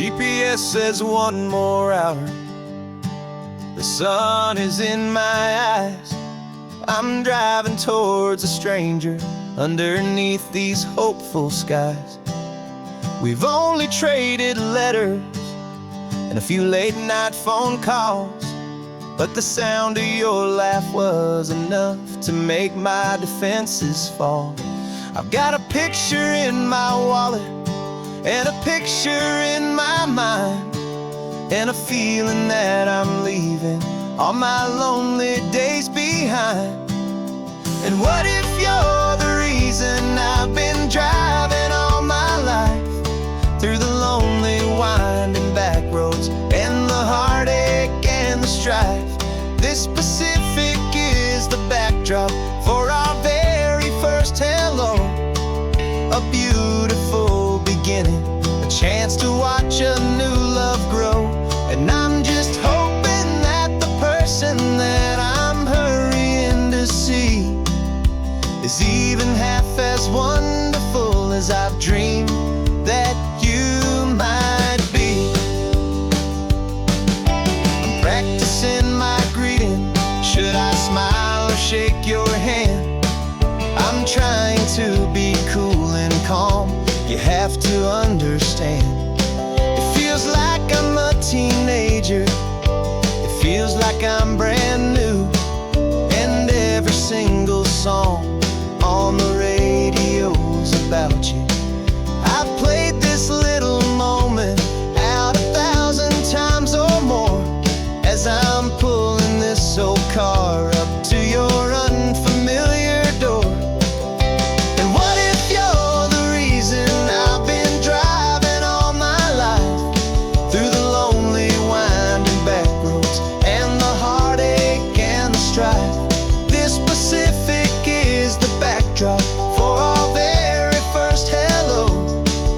GPS says one more hour. The sun is in my eyes. I'm driving towards a stranger underneath these hopeful skies. We've only traded letters and a few late night phone calls, but the sound of your laugh was enough to make my defenses fall. I've got a picture in my wallet and a picture in my mind, and a feeling that I'm leaving all my lonely days behind. And what if you're the reason I've been driving all my life, through the lonely winding back roads and the heartache and the strife? This Pacific is the backdrop for our very first hello. A beautiful beginning, a chance to watch a new love grow. And I'm just hoping that the person that I'm hurrying to see is even half as wonderful as I've dreamed that you might be. I'm practicing my greeting. Should I smile or shake your hand? I'm trying to be cool and calm. You have to understand. It feels like I'm a teenager. It feels like I'm brand new. And every single song on the radio's about you. I've played this little moment out 1,000 times or more, as I'm pulling this old car up to your unfamiliar door. And what if you're the reason I've been driving all my life, through the lonely winding back roads and the heartache and the strife? This Pacific is the backdrop for our very first hello.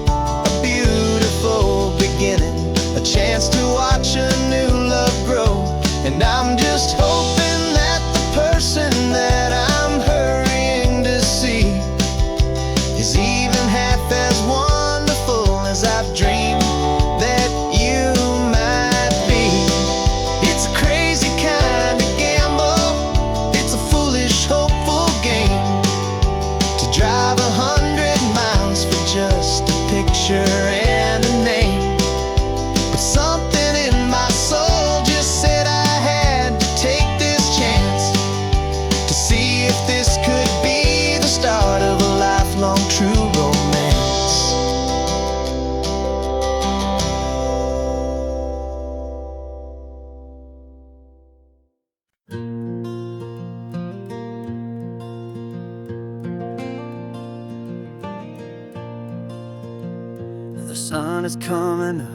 A beautiful beginning, a chance to watch a new love grow. And I'm just hoping that the person that I'm hurrying to see is even half as wonderful as I've dreamed that you might be. It's a crazy kind of gamble. It's a foolish, hopeful game to drive 100 miles for just a picture and a name. But something in my soul just said I had to take this chance to see if this could be the start of a lifelong true romance. The sun is coming up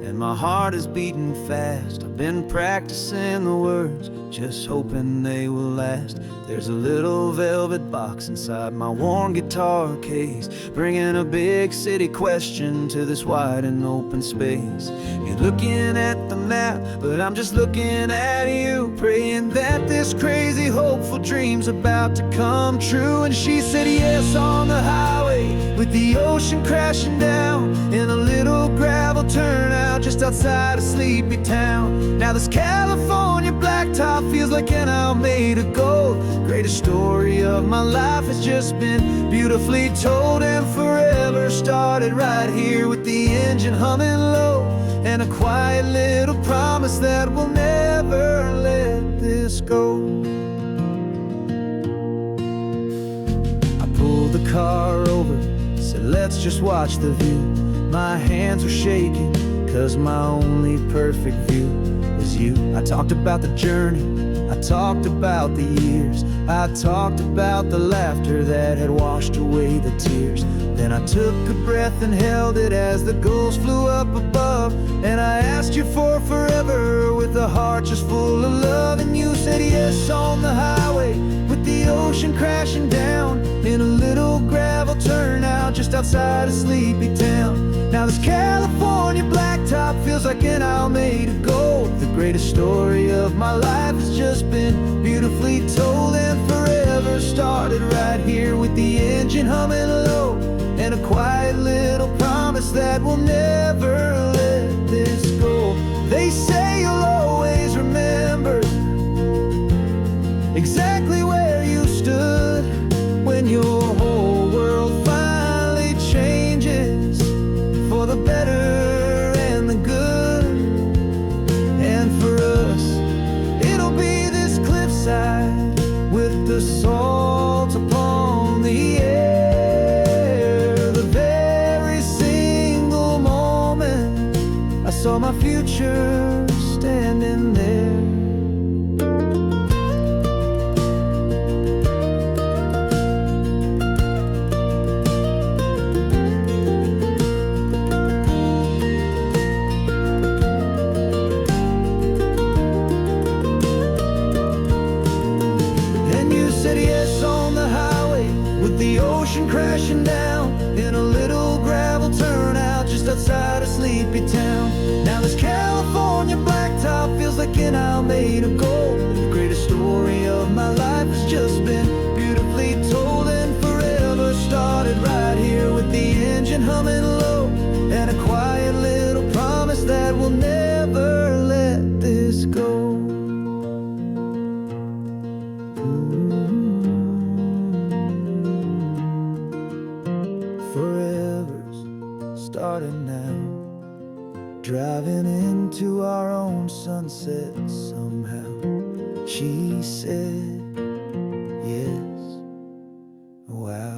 and my heart is beating fast. I've been practicing the words, just hoping they will last. There's a little velvet box inside my worn guitar case, bringing a big city question to this wide and open space. You're looking at the map, but I'm just looking at you, praying that this crazy hopeful dream's about to come true. And she said yes on the highway, with the ocean crashing down in a little gravel turnout just outside of sleepy town. Now this California blacktop feels like an hour made of gold. Greatest story of my life has just been beautifully told, and forever started right here with the engine humming low, and a quiet little promise that we'll never let this go. I pulled the car over, said let's just watch the view. My hands were shaking, cause my only perfect view was you. I talked about the journey, I talked about the years, I talked about the laughter that had washed away the tears. Then I took a breath and held it as the gulls flew up above, and I asked you for forever with a heart just full of love. And you said yes on the highway, with the ocean crashing down in a little gravel turnout just outside of sleepy town. Now this California blacktop feels like an hour made of gold. The greatest story of my life has just been beautifully told, and forever started right here with the engine humming low, and a quiet little promise that we'll never let say you'll always remember exactly where you stood when your whole world finally changes for the better and the good. And for us, it'll be this cliffside with the salt upon the air. The very single moment I saw my future standing there. Said yes on the highway with the ocean crashing down in a little gravel turnout just outside of sleepy town. Now this California blacktop feels like an isle made of gold. The greatest story of my life has just been beautifully told, and forever started right here with the engine humming low and a quiet little promise that we'll never let this go. Forever's starting now, driving into our own sunset somehow. She said yes, wow.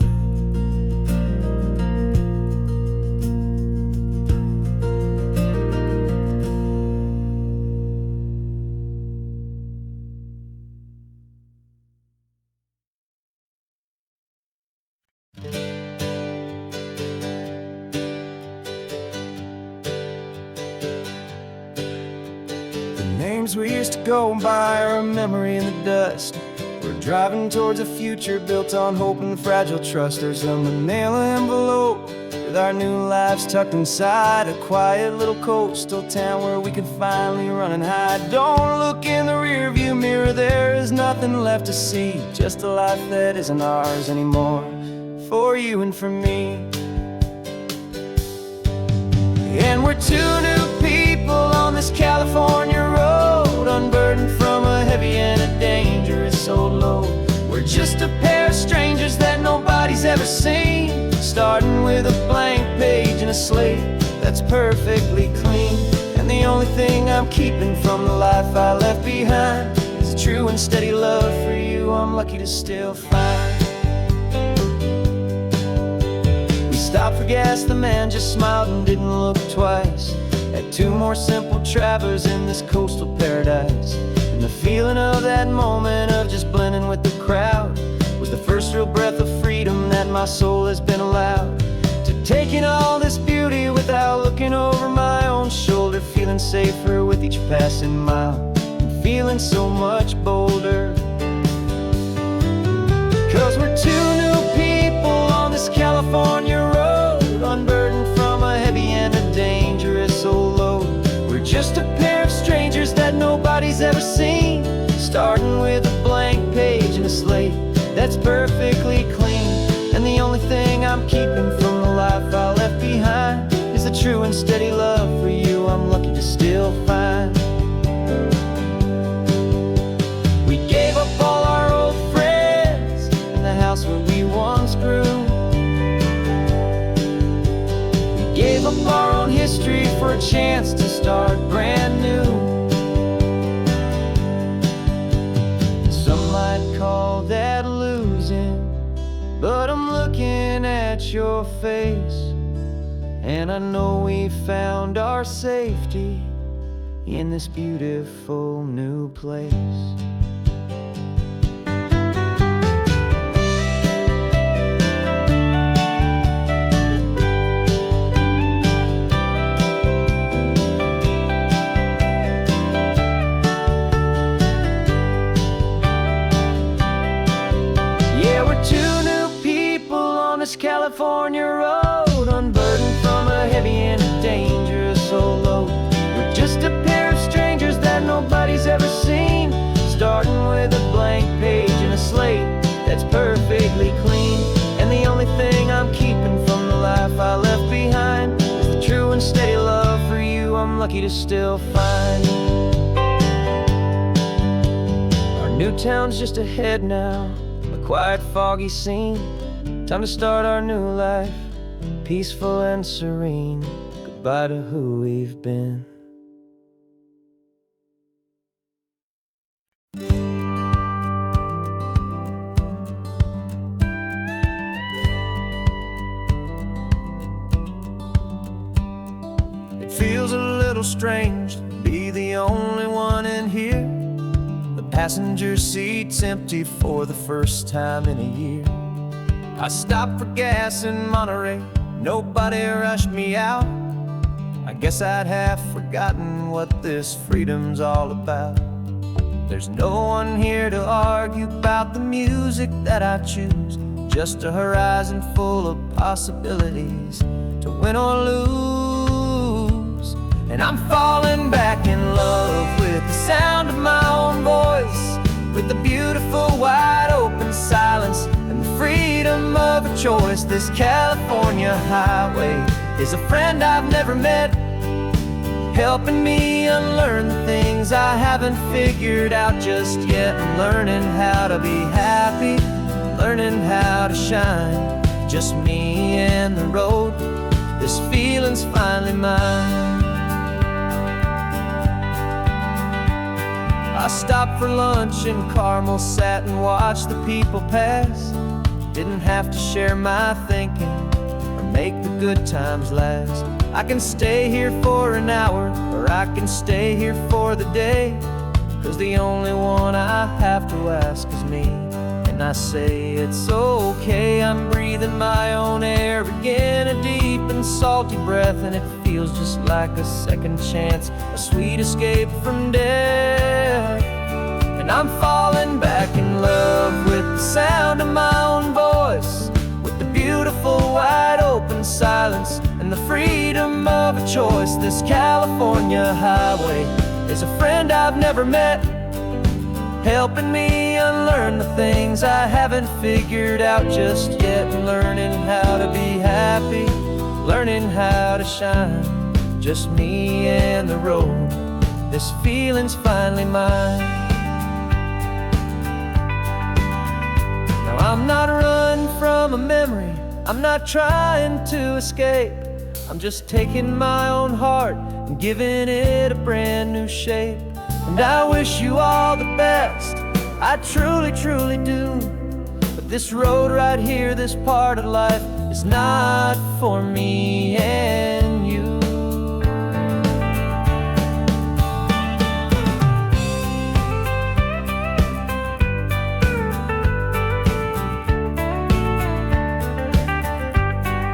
Names we used to go by are a memory in the dust. We're driving towards a future built on hope and fragile trust. There's a manila envelope with our new lives tucked inside, a quiet little coastal town where we can finally run and hide. Don't look in the rearview mirror, there is nothing left to see, just a life that isn't ours anymore, for you and for me. And we're two new people on this California road, unburdened from a heavy and a dangerous old load. We're just a pair of strangers that nobody's ever seen, starting with a blank page and a slate that's perfectly clean. And the only thing I'm keeping from the life I left behind is a true and steady love for you I'm lucky to still find. Stopped for gas, the man just smiled and didn't look twice. Had two more simple travelers in this coastal paradise. And the feeling of that moment of just blending with the crowd was the first real breath of freedom that my soul has been allowed to take in all this beauty without looking over my own shoulder, feeling safer with each passing mile and feeling so much bolder. 'Cause we're two new people on this California road, unburdened from a heavy and a dangerous old load. We're just a pair of strangers that nobody's ever seen, starting with a blank page and a slate that's perfectly clean. And the only thing I'm keeping from the life I left behind is a true and steady love for you I'm lucky to still find. We gave up all our old friends and the house where we once grew. Gave up our own history for a chance to start brand new. Some might call that losing, but I'm looking at your face, and I know we found our safety in this beautiful new place. California road, unburdened from a heavy and a dangerous old load. We're just a pair of strangers that nobody's ever seen, starting with a blank page and a slate that's perfectly clean. And the only thing I'm keeping from the life I left behind is the true and steady love for you I'm lucky to still find. Our new town's just ahead now, a quiet, foggy scene. Time to start our new life, peaceful and serene. Goodbye to who we've been. It feels a little strange to be the only one in here. The passenger seat's empty for the first time in a year. I stopped for gas in Monterey, nobody rushed me out. I guess I'd half forgotten what this freedom's all about. There's no one here to argue about the music that I choose, just a horizon full of possibilities to win or lose. And I'm falling back in love with the sound of my own voice, with the beautiful wide open silence and the freedom of a choice. This California highway is a friend I've never met, helping me unlearn the things I haven't figured out just yet. I'm learning how to be happy, learning how to shine, just me and the road. This feeling's finally mine. I stopped for lunch in Carmel, sat and watched the people pass. Didn't have to share my thinking or make the good times last. I can stay here for an hour, or I can stay here for the day, 'cause the only one I have to ask is me. And I say it's okay, I'm breathing my own air again, a deep and salty breath, and it feels just like a second chance, a sweet escape from death. And I'm falling back in love with the sound of my own voice, with the beautiful wide open silence and the freedom of a choice. This California highway is a friend I've never met, helping me unlearn the things I haven't figured out just yet. And learning how to be happy, learning how to shine, just me and the road. This feeling's finally mine. Now I'm not running from a memory, I'm not trying to escape. I'm just taking my own heart and giving it a brand new shape. And I wish you all the best, I truly, truly do. But this road right here, this part of life, is not for me and you.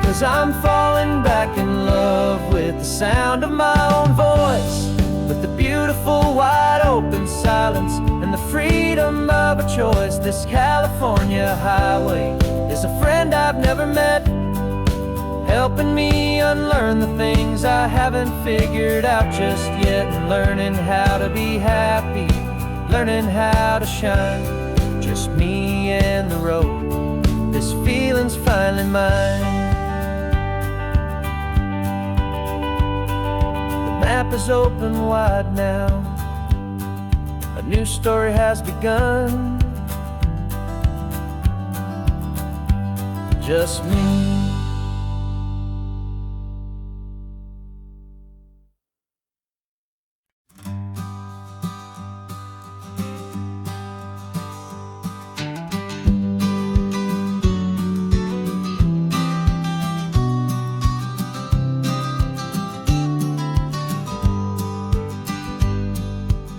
'Cause I'm falling back in love with the sound of my own voice, with the beautiful wide open silence and the freedom of a choice. This California highway is a friend I've never met, helping me unlearn the things I haven't figured out just yet. And learning how to be happy, learning how to shine, just me and the road. This feeling's finally mine. The map is open wide now, a new story has begun, just me.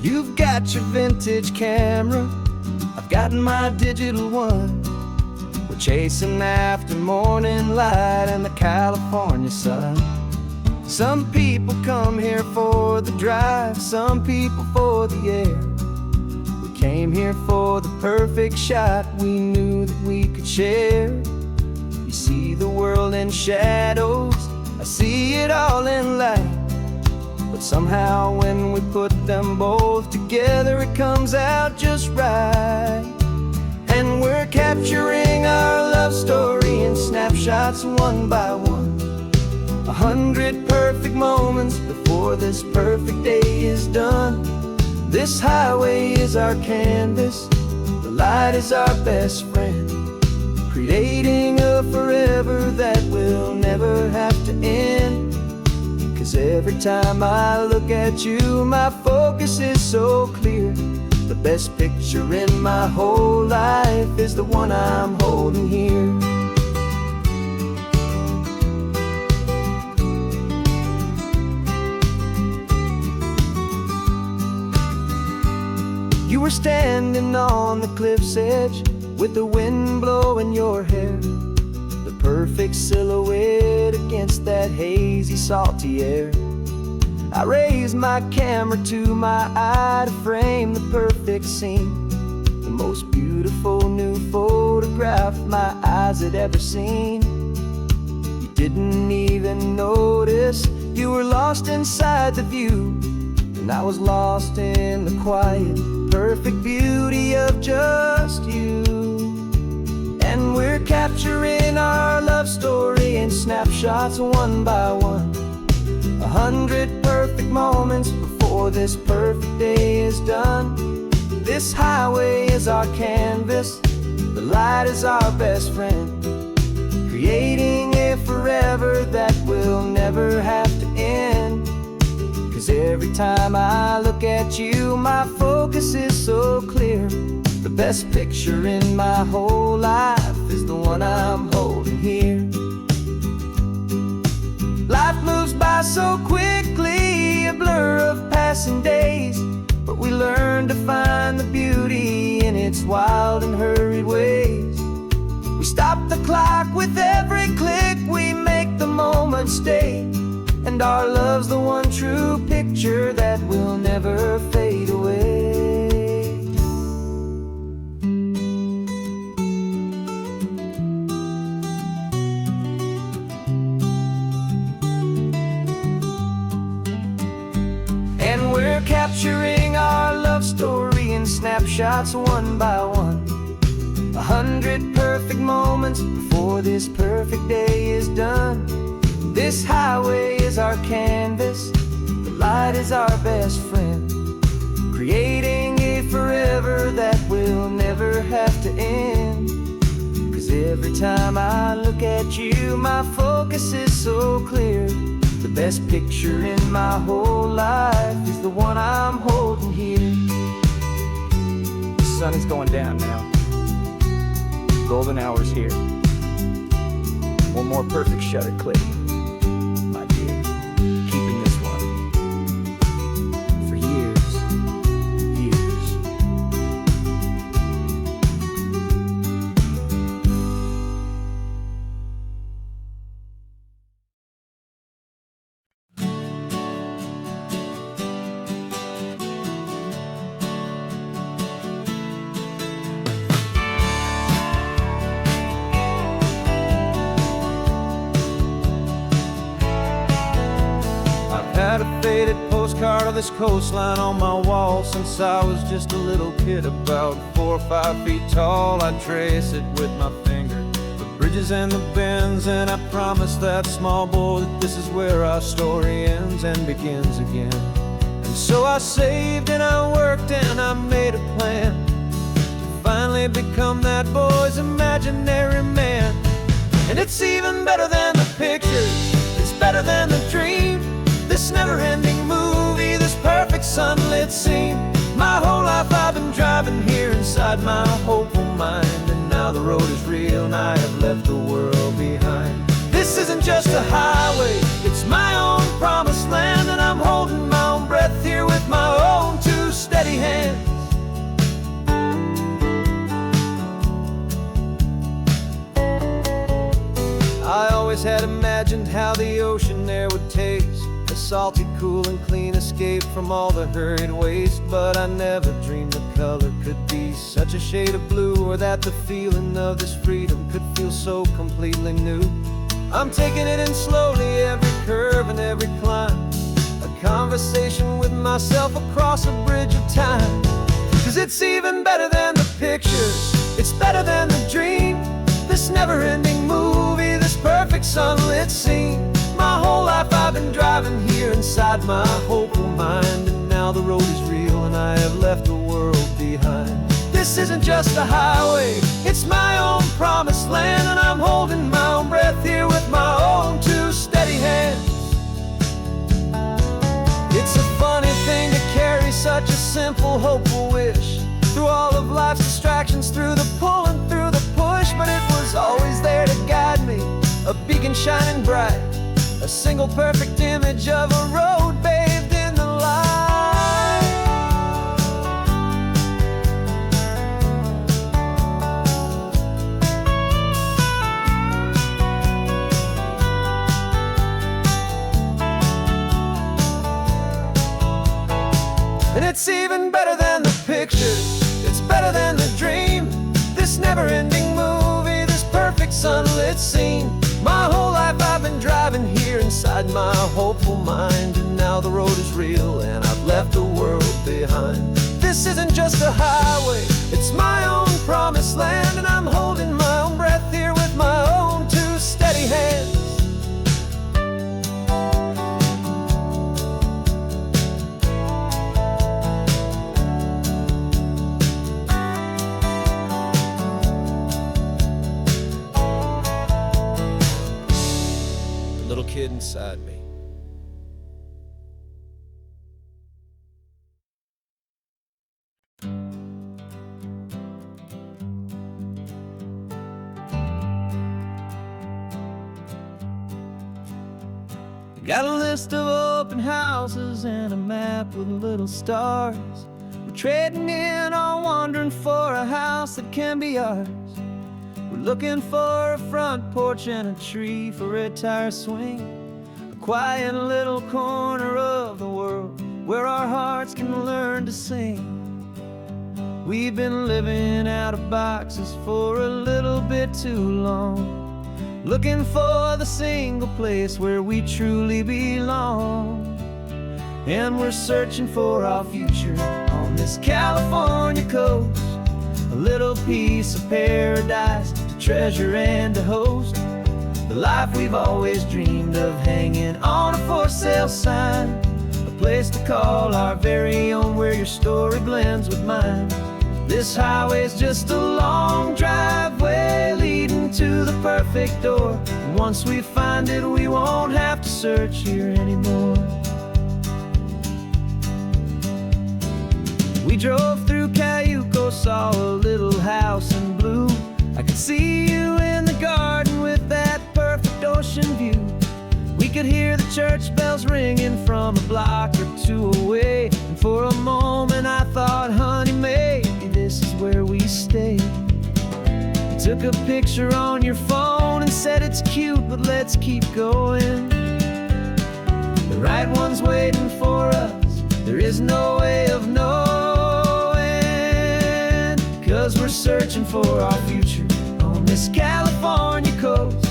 You've got your vintage camera, I've got my digital one. We're chasing after morning light and the California sun. Some people come here for the drive, some people for the air. We came here for the perfect shot we knew that we could share. You see the world in shadows, I see it all in light. But somehow when we put them both together, it comes out just right. And we're capturing our love story in snapshots one by one. 100 perfect moments before this perfect day is done. This highway is our canvas, the light is our best friend, creating a forever that will never have to end. 'Cause every time I look at you, my focus is so clear. The best picture in my whole life is the one I'm holding here. You were standing on the cliff's edge with the wind blowing your hair, the perfect silhouette against that hazy, salty air. I raised my camera to my eye to frame the perfect scene, the most beautiful new photograph my eyes had ever seen. You didn't even notice you were lost inside the view, and I was lost in the quiet, perfect beauty of just you. And we're capturing our love story in snapshots one by one. 100 perfect moments before this perfect day is done. This highway is our canvas, the light is our best friend, creating a forever that will never have to end. 'Cause every time I look at you, my focus is so clear. The best picture in my whole life is the one I'm holding here. Life moves by so quickly, a blur of passing days, but we learn to find the beauty in its wild and hurried ways. We stop the clock with every click, we make the moment stay, and our love's the one true picture that will never fade away. Capturing our love story in snapshots one by one. 100 perfect moments before this perfect day is done. This highway is our canvas, the light is our best friend, creating a forever that will never have to end. 'Cause every time I look at you, my focus is so clear. The best picture in my whole life is the one I'm holding here. The sun is going down now. Golden hour's here. One more perfect shutter click, my dear. Keeping this one for years, years. Had a faded postcard of this coastline on my wall since I was just a little kid, about 4 or 5 feet tall. I trace it with my finger, the bridges and the bends, and I promised that small boy that this is where our story ends and begins again. And so I saved and I worked and I made a plan to finally become that boy's imaginary man. And it's even better than the pictures, it's better than the dream, this never-ending movie, this perfect sunlit scene. My whole life I've been driving here inside my hopeful mind, and now the road is real and I have left the world behind. This isn't just a highway, it's my own promised land, and I'm holding my own breath here with my own two steady hands. I always had imagined how the ocean there would taste, a salty, cool and clean escape from all the hurried waste. But I never dreamed the color could be such a shade of blue, or that the feeling of this freedom could feel so completely new. I'm taking it in slowly, every curve and every climb, a conversation with myself across a bridge of time. 'Cause it's even better than the pictures, it's better than the dream, this never-ending movie, this perfect sunlit scene. My whole inside my hopeful mind, and now the road is real and I have left the world behind. This isn't just a highway, it's my own promised land, and I'm holding my own breath here with my own two steady hands. It's a funny thing to carry such a simple, hopeful wish through all of life's distractions, through the pull and through the push, but it was always there to guide me, a beacon shining bright, a single perfect image of a road bathed in the light. And it's even better than the pictures, it's better than the dream, this never-ending movie, this perfect sunlit scene. My whole life I've been driving here inside my hopeful mind, and now the road is real and I've left the world behind. This isn't just a highway, it's my own promised land, and I'm holding my own breath here with my own two steady hands. Little kid inside me. Got a list of open houses and a map with little stars. We're trading in on wandering for a house that can be ours. We're looking for a front porch and a tree for a tire swing, a quiet little corner of the world where our hearts can learn to sing. We've been living out of boxes for a little bit too long, looking for the single place where we truly belong. And we're searching for our future on this California coast, a little piece of paradise to treasure and to host, the life we've always dreamed of, hanging on a for sale sign, a place to call our very own where your story blends with mine. This highway's just a long driveway leading to the perfect door, and once we find it we won't have to search here anymore. We drove through Cayuco, saw a little house in blue. I could see you in the garden with that perfect ocean view. We could hear the church bells ringing from a block or two away, and for a moment I thought, honey, maybe this is where we stay. You took a picture on your phone and said it's cute, but let's keep going. The right one's waiting for us, there is no way of knowing, 'cause we're searching for our future on this California coast,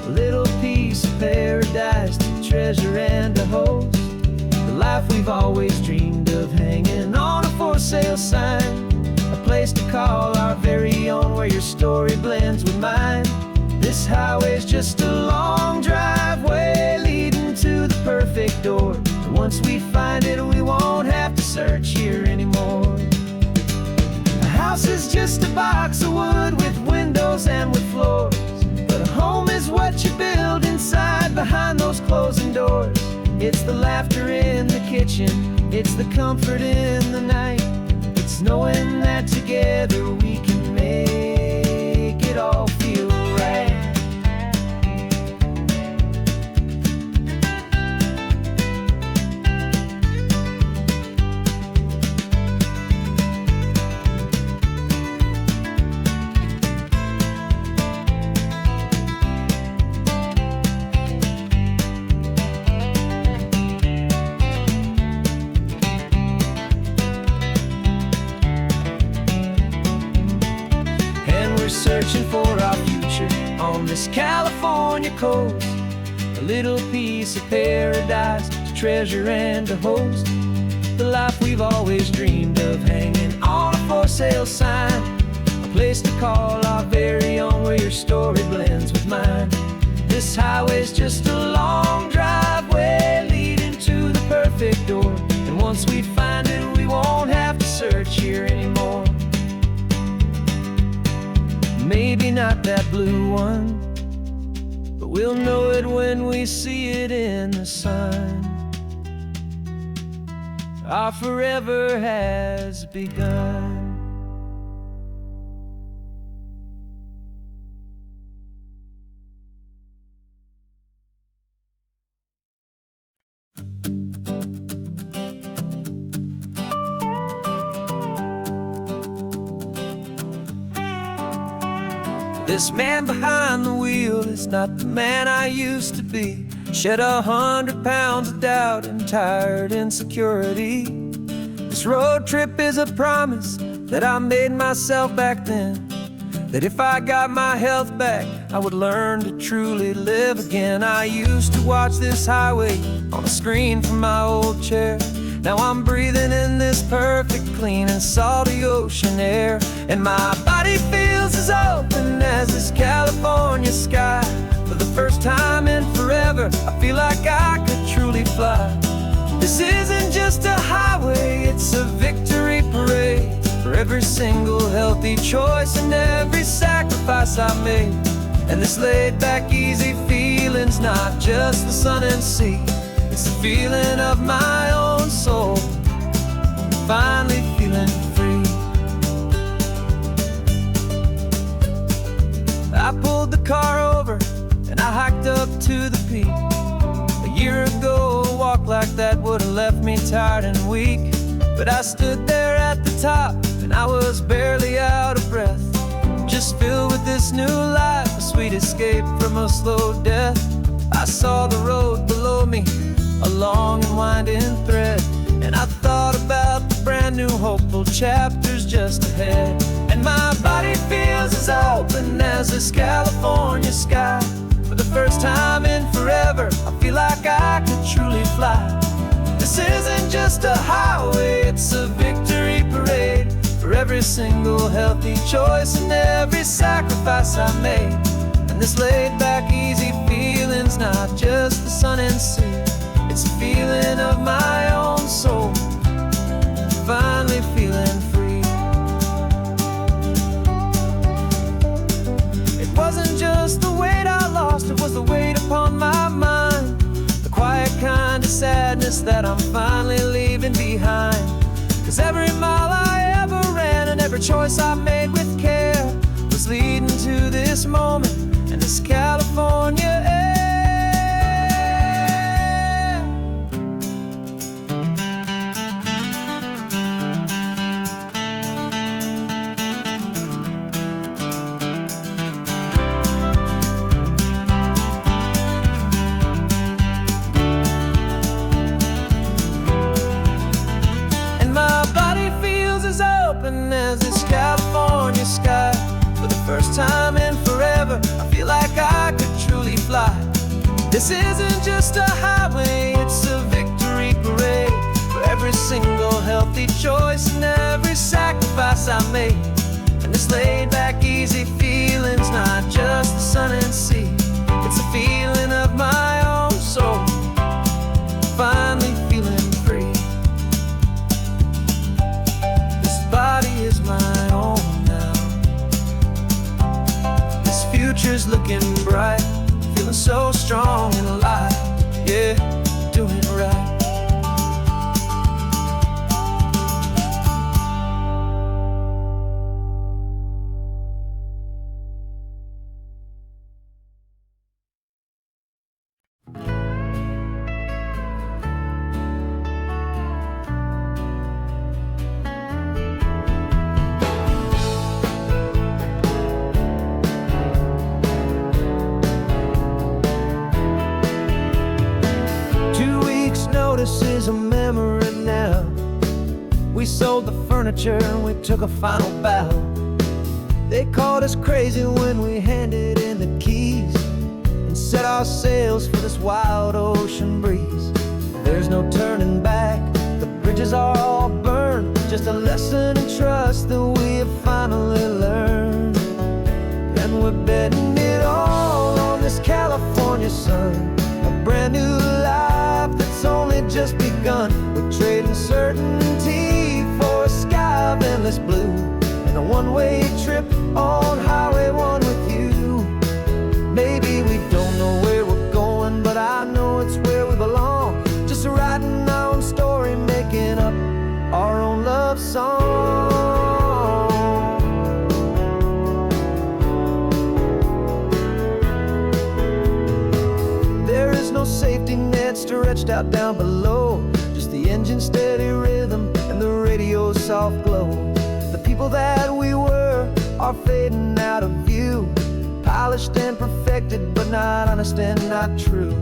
a little piece of paradise to treasure and to host, the life we've always dreamed of, hanging on a for sale sign, a place to call our very own where your story blends with mine. This highway's just a long driveway leading to the perfect door, and once we find it we won't have to search here anymore. A house is just a box of wood with windows and with floors, but a home is what you build inside behind those closing doors. It's the laughter in the kitchen, it's the comfort in the night, it's knowing that together we can make it all feel right. Searching for our future on this California coast, a little piece of paradise to treasure and to host, the life we've always dreamed of, hanging on a for sale sign, a place to call our very own where your story blends with mine. This highway's just a long driveway leading to maybe not that blue one, but we'll know it when we see it in the sun. Our forever has begun. This man behind the wheel is not the man I used to be. Shed 100 pounds of doubt and tired insecurity. This road trip is a promise that I made myself back then, that if I got my health back, I would learn to truly live again. I used to watch this highway on a screen from my old chair. Now I'm breathing in this perfect, clean and salty ocean air, and my body feels as open as this California sky. For the first time in forever, I feel like I could truly fly. This isn't just a highway, it's a victory parade for every single healthy choice and every sacrifice I made. And this laid back, easy feeling's not just the sun and sea, it's the feeling of my own soul, finally feeling free. I pulled the car over and I hiked up to the peak. A year ago, a walk like that would have left me tired and weak, but I stood there at the top and I was barely out of breath, just filled with this new life, a sweet escape from a slow death. I saw the road below me, a long and winding thread, and I thought about the brand new hopeful chapters just ahead. And my body feels as open as this California sky. For the first time in forever, I feel like I could truly fly. This isn't just a highway, it's a victory parade for every single healthy choice and every sacrifice I made. And this laid back, easy feeling's not just the sun and sea, it's a feeling of my own soul, finally feeling free. It wasn't just the weight I lost, it was the weight upon my mind, the quiet kind of sadness that I'm finally leaving behind. 'Cause every mile I ever ran and every choice I made with care was leading to this moment and this California air. As this California sky. For the first time in forever, I feel like I could truly fly. This isn't just a highway, it's a victory parade for every single healthy choice and every sacrifice I made. And this laid back, easy feeling's not just the sun and sea, it's a feeling of my own soul, finally feeling free. Body is my own now. This future's looking bright, feeling so strong and alive. Yeah, doing it right. This is a memory now. We sold the furniture and we took a final bow. They called us crazy when we handed in the keys and set our sails for this wild ocean breeze. There's no turning back, the bridges are all burned, just a lesson in trust that we have finally learned. And we're betting it all on this California sun, a brand new life that's only just begun. We're trading certainty for a sky of endless blue and a one-way trip on Highway 1 with head stretched out down below. Just the engine's steady rhythm and the radio's soft glow. The people that we were are fading out of view, polished and perfected, but not honest and not true.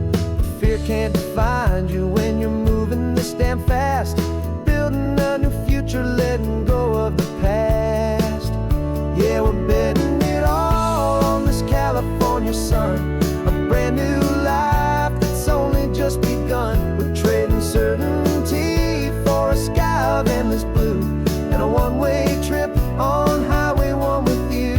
Fear can't find you when you're moving this damn fast, building a new future, letting go of the past. Yeah, we're betting it all on this California sun, a brand new life that's only just begun. We're trading certainty for a sky of endless blue, and a one-way trip on Highway 1 with you.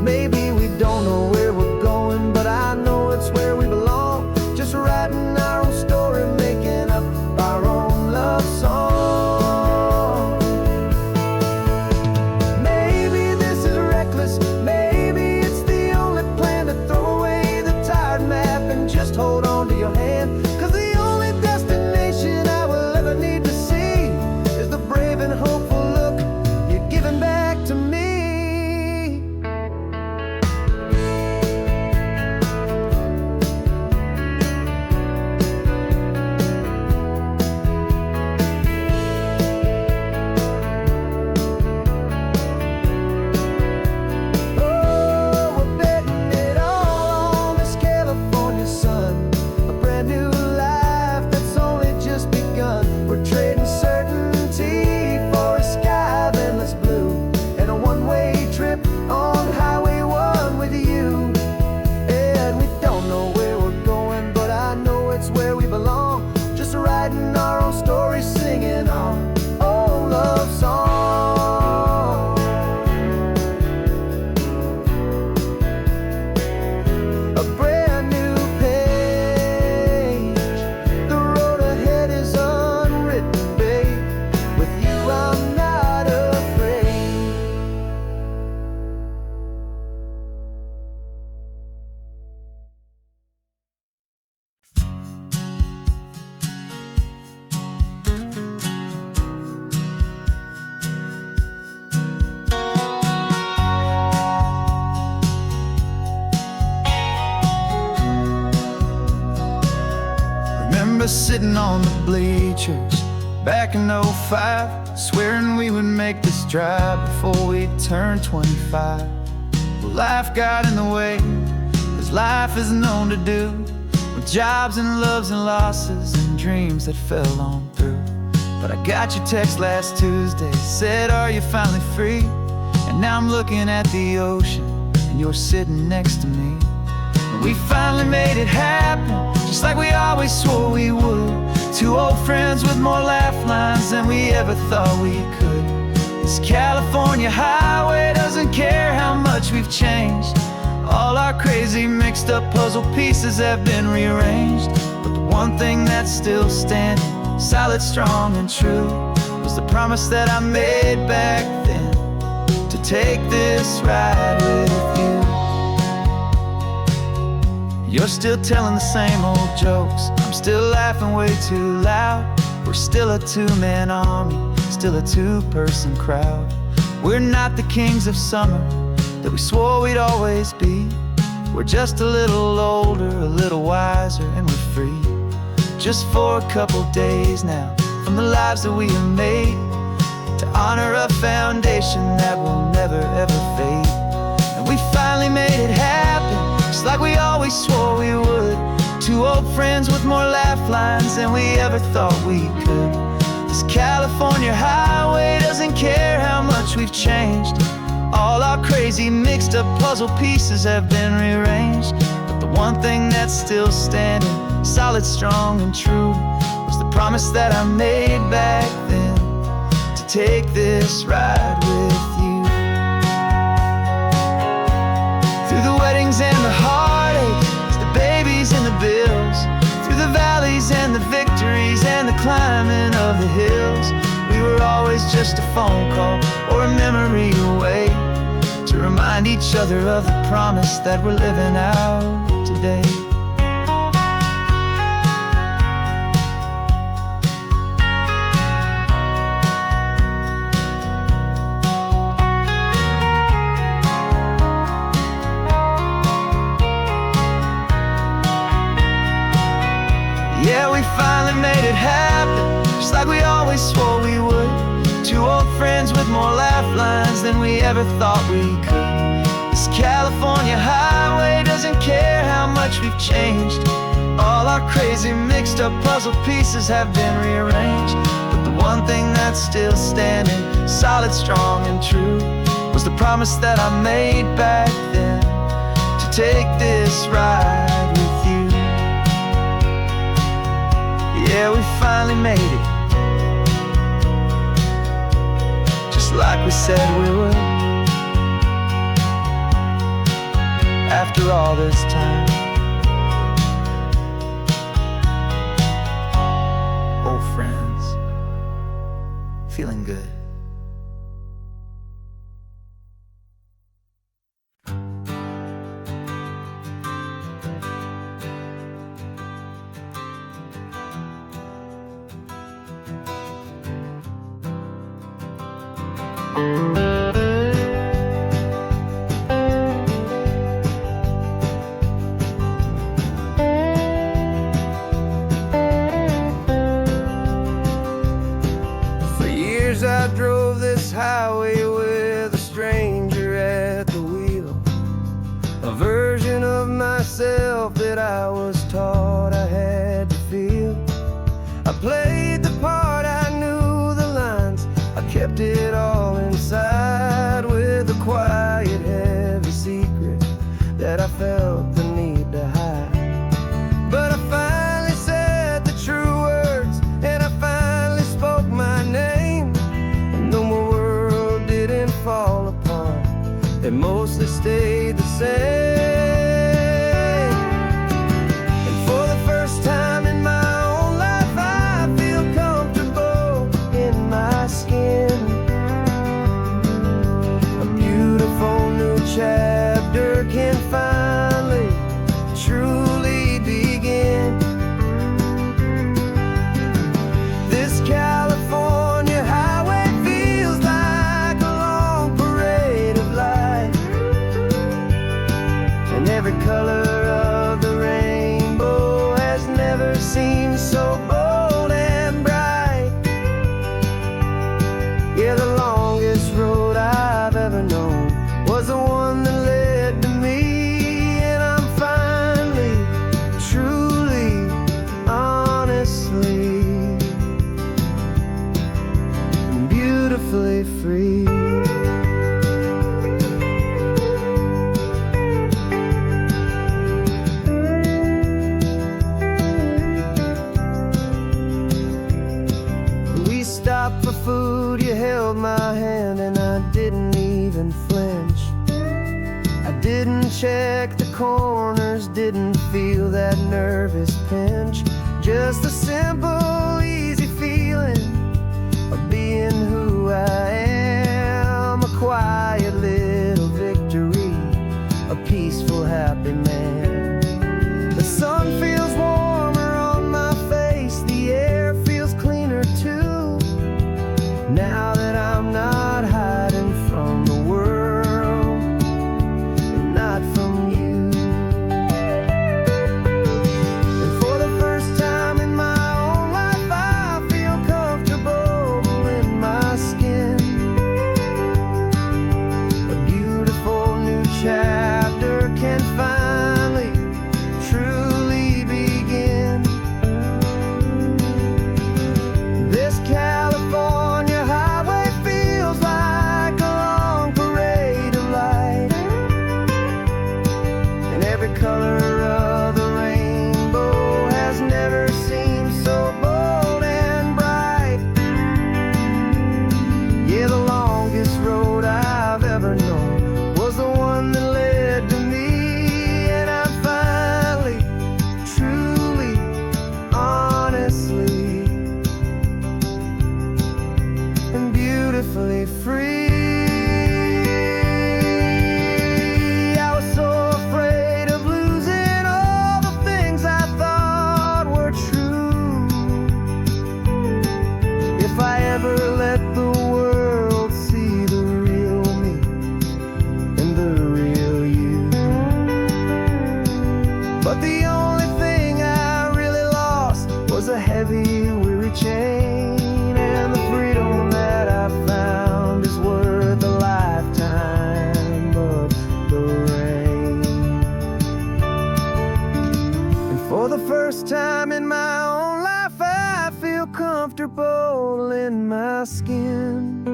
Maybe we don't know where we're going, but I know it's where we belong. Just writing our own story, making up our own love song. Maybe this is reckless, maybe it's the only plan to throw away the tired map and just hold on to your hand. 'Cause the only destination I will ever need to see is the brave and hopeful look you're giving back to me. Sitting on the bleachers back in '05, swearing we would make this drive before we turned 25. Well, life got in the way, as life is known to do, with jobs and loves and losses and dreams that fell on through. But I got your text last Tuesday, said, are you finally free? And now I'm looking at the ocean, and you're sitting next to me. And we finally made it happen, just like we always swore we would. Two old friends with more laugh lines than we ever thought we could. This California highway doesn't care how much we've changed. All our crazy mixed up puzzle pieces have been rearranged. But the one thing that's still standing, solid, strong, and true, was the promise that I made back then, to take this ride with you. You're still telling the same old jokes, I'm still laughing way too loud. We're still a two-man army, still a two-person crowd. We're not the kings of summer that we swore we'd always be. We're just a little older, a little wiser, and we're free. Just for a couple days now, from the lives that we have made, to honor a foundation that will never ever fade. And we finally made it happen, just like we always swore we would. Two old friends with more laugh lines than we ever thought we could. This California highway doesn't care how much we've changed. All our crazy mixed up puzzle pieces have been rearranged. But the one thing that's still standing, solid, strong, and true, was the promise that I made back then, to take this ride with you. Through the weddings and the heartaches, the babies and the bills, through the valleys and the victories and the climbing of the hills, we were always just a phone call or a memory away, to remind each other of the promise that we're living out today. we finally made it happen, just like we always swore we would. Two old friends with more laugh lines than we ever thought we could. This California highway doesn't care how much we've changed. All our crazy mixed up puzzle pieces have been rearranged, but the one thing that's still standing, solid, strong, and true, was the promise that I made back then, to take this ride with you. Yeah, we finally made it, just like we said we would. After all this time, old friends, feeling good. For years I drove this highway with a stranger at the wheel, a version of myself that I was taught I had to feel. I played the part, I knew the lines, I kept it all inside, with a quiet, heavy secret that I felt the need to hide. But I finally said the true words, and I finally spoke my name, and though my world didn't fall apart, it mostly stayed the same. And for the first time in my own life, I feel comfortable in my skin. A beautiful new chapter can finally truly begin. This California highway feels like a long parade of light, and every color of the rainbow has never seemed so bold and bright. Yeah, the longest road I've ever known was the one that led to me, and I'm finally, truly, honestly, and beautifully free. We stopped for food, you held my hand, and I didn't even flinch. I didn't check the corners, didn't feel that nervous pinch. Just a simple, easy feeling of being who I am. A quiet little victory, a peaceful, happy man. The sun feels warmer on my face, the air feels cleaner too, now that I'm not hiding from the world, and not from you. And for the first time in my own a heavy, weary chain, and the freedom that I found is worth a lifetime of the rain. And for the first time in my own life, I feel comfortable in my skin.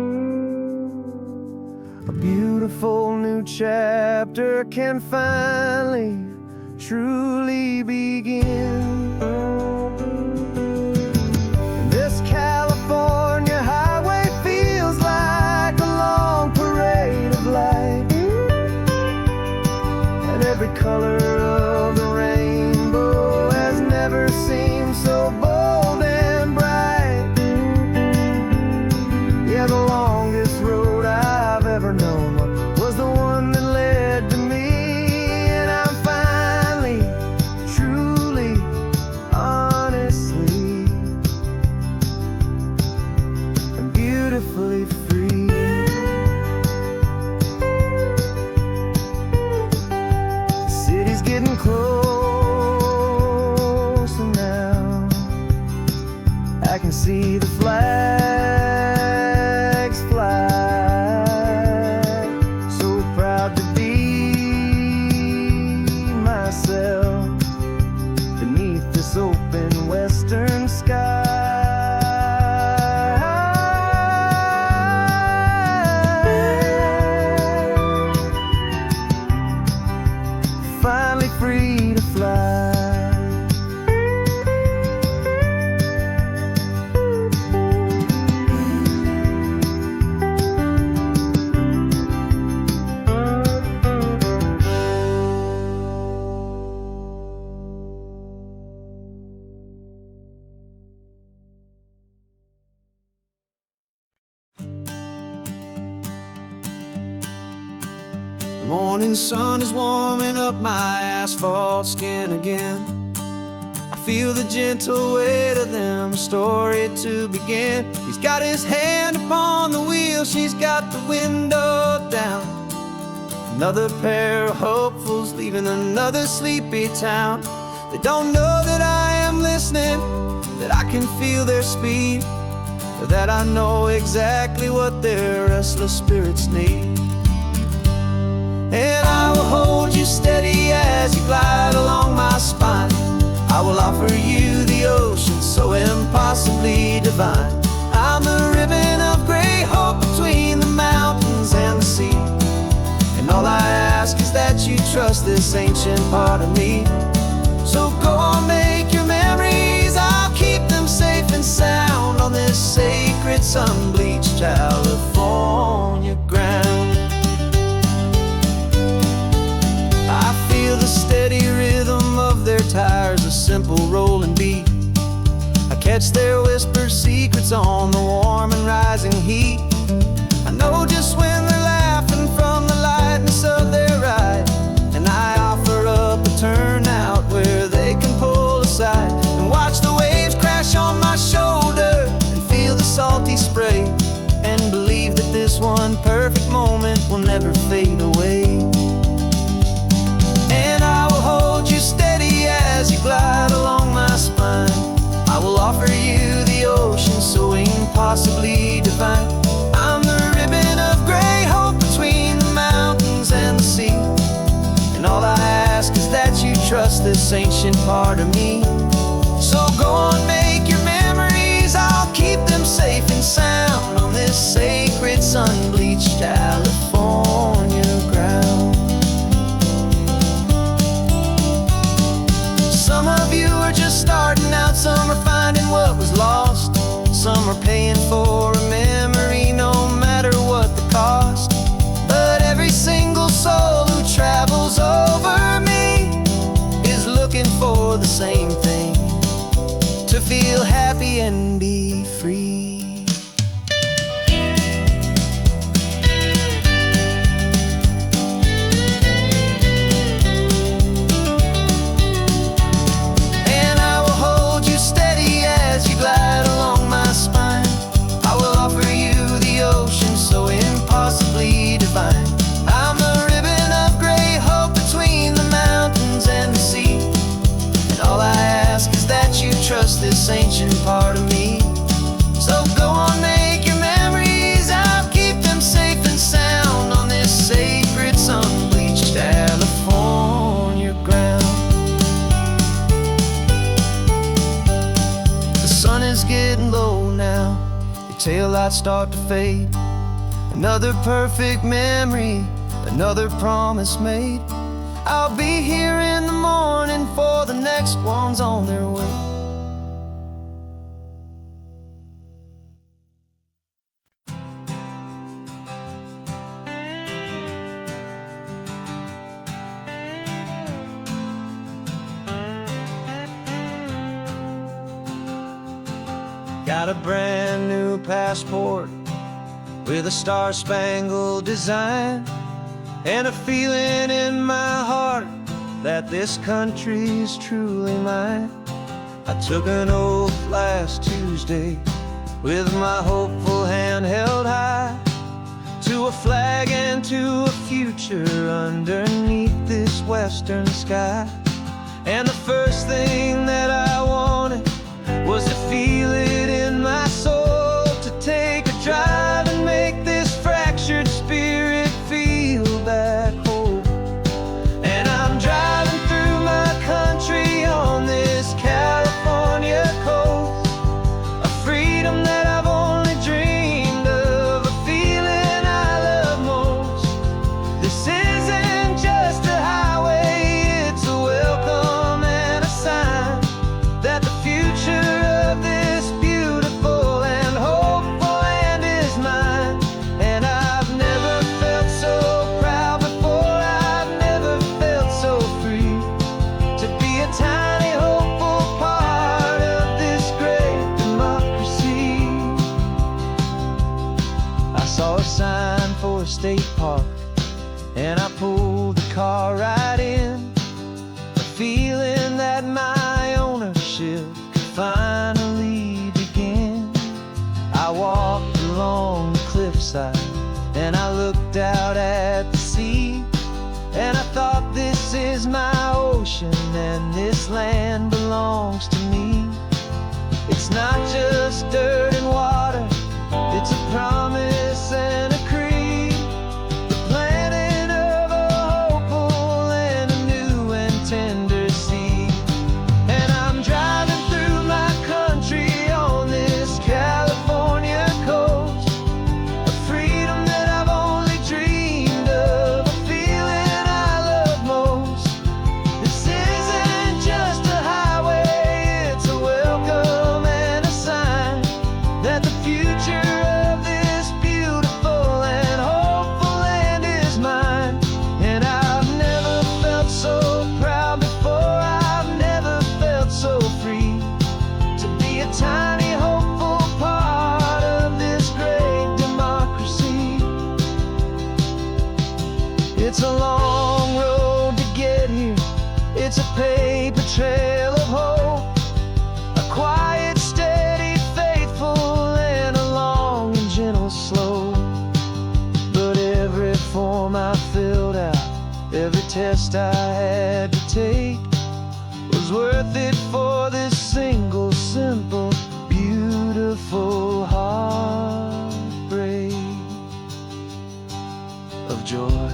A beautiful new chapter can finally, truly begin. This California highway feels like a long parade of light, and every color of the rainbow has never seemed so bold and bright. Yeah, the longest road I've ever known was the one that led to me, and I'm finally, truly, honestly, and beautifully free. The city's getting closer now. I can see the flags fly. So proud to be myself beneath this open western sky. Finally free to fly. The morning sun is warming up my asphalt skin again. I feel the gentle weight of them, a story to begin. He's got his hand upon the wheel, she's got the window down. Another pair of hopefuls leaving another sleepy town. They don't know that I am listening, that I can feel their speed, or that I know exactly what their restless spirits need. And I will hold you steady as you glide along my spine. I will offer you the ocean so impossibly divine. I'm the ribbon of gray hope between the mountains and the sea. And all I ask is that you trust this ancient part of me. So go on, make your memories, I'll keep them safe and sound on this sacred sun-bleached California ground. I feel the steady rhythm of their tires, a simple rolling beat. I catch their whispered secrets on the warm and rising heat. I know just when they're laughing from the lightness of their ride, and I offer up a turnout where they can pull aside and watch the waves crash on my shoulder and feel the salty spray, and believe that this one perfect moment will never fade away. And I will hold you steady as you glide along my spine. I will offer you the ocean so impossibly divine. I'm the ribbon of gray hope between the mountains and the sea. And all I ask is that you trust this ancient part of me. So go on, make your memories, I'll keep them safe and sound on this sacred sun-bleached California ground. Some of you are just starting out, some are finding what was lost, some are paying for a memory no matter what the cost. But every single soul who travels over me is looking for the same thing, to feel happy and be free. Glide along my spine. I will offer you the ocean so impossibly divine. I'm the ribbon of gray hope between the mountains and the sea. And all I ask is that you trust this ancient part of me. So go on, make your memories, I'll keep them safe and sound on this sacred sun-bleached California ground. The sun is getting low now, your taillights start to fade. Another perfect memory, another promise made. I'll be here in the morning for the next ones on their way. Got a brand new passport with a star-spangled design, and a feeling in my heart that this country's truly mine. I took an oath last Tuesday with my hopeful hand held high, to a flag and to a future underneath this western sky. And the first thing that I wanted was to feel it in my soul, to take a drive and make this fractured spirit feel back home. And I'm driving through my country on this California coast, a freedom that I've only dreamed of, a feeling I love most. This isn't just a highway, it's a welcome and a sign that the future of this beautiful and hopeful land is mine. And I've never felt so proud before, I've never felt so free, to be a tiny hopeful part of this great democracy. I saw a sign for a state park, and I pulled the car right in, a feeling that my ownership could finally begin. I walked along the cliffside and I looked out at the sea, and I thought, this is my ocean and this land belongs to me. It's not just dirt and water, it's a promise and a creed, the planting of a hopeful and a new and tender seed. And I'm driving through my country on this California coast, a freedom that I've only dreamed of, a feeling I love most. This isn't just a highway, it's a welcome and a sign that the future of this beautiful and hopeful land is mine. And I've never felt so proud before, I've never felt so free, to be a tiny hopeful part of this great democracy. It's a long road to get here, it's a paper trail of hope, a quiet, steady, faithful, and a long and gentle slope. But every form I filled out, every test I had to take, was worth it for this single, simple, beautiful heartbreak of joy.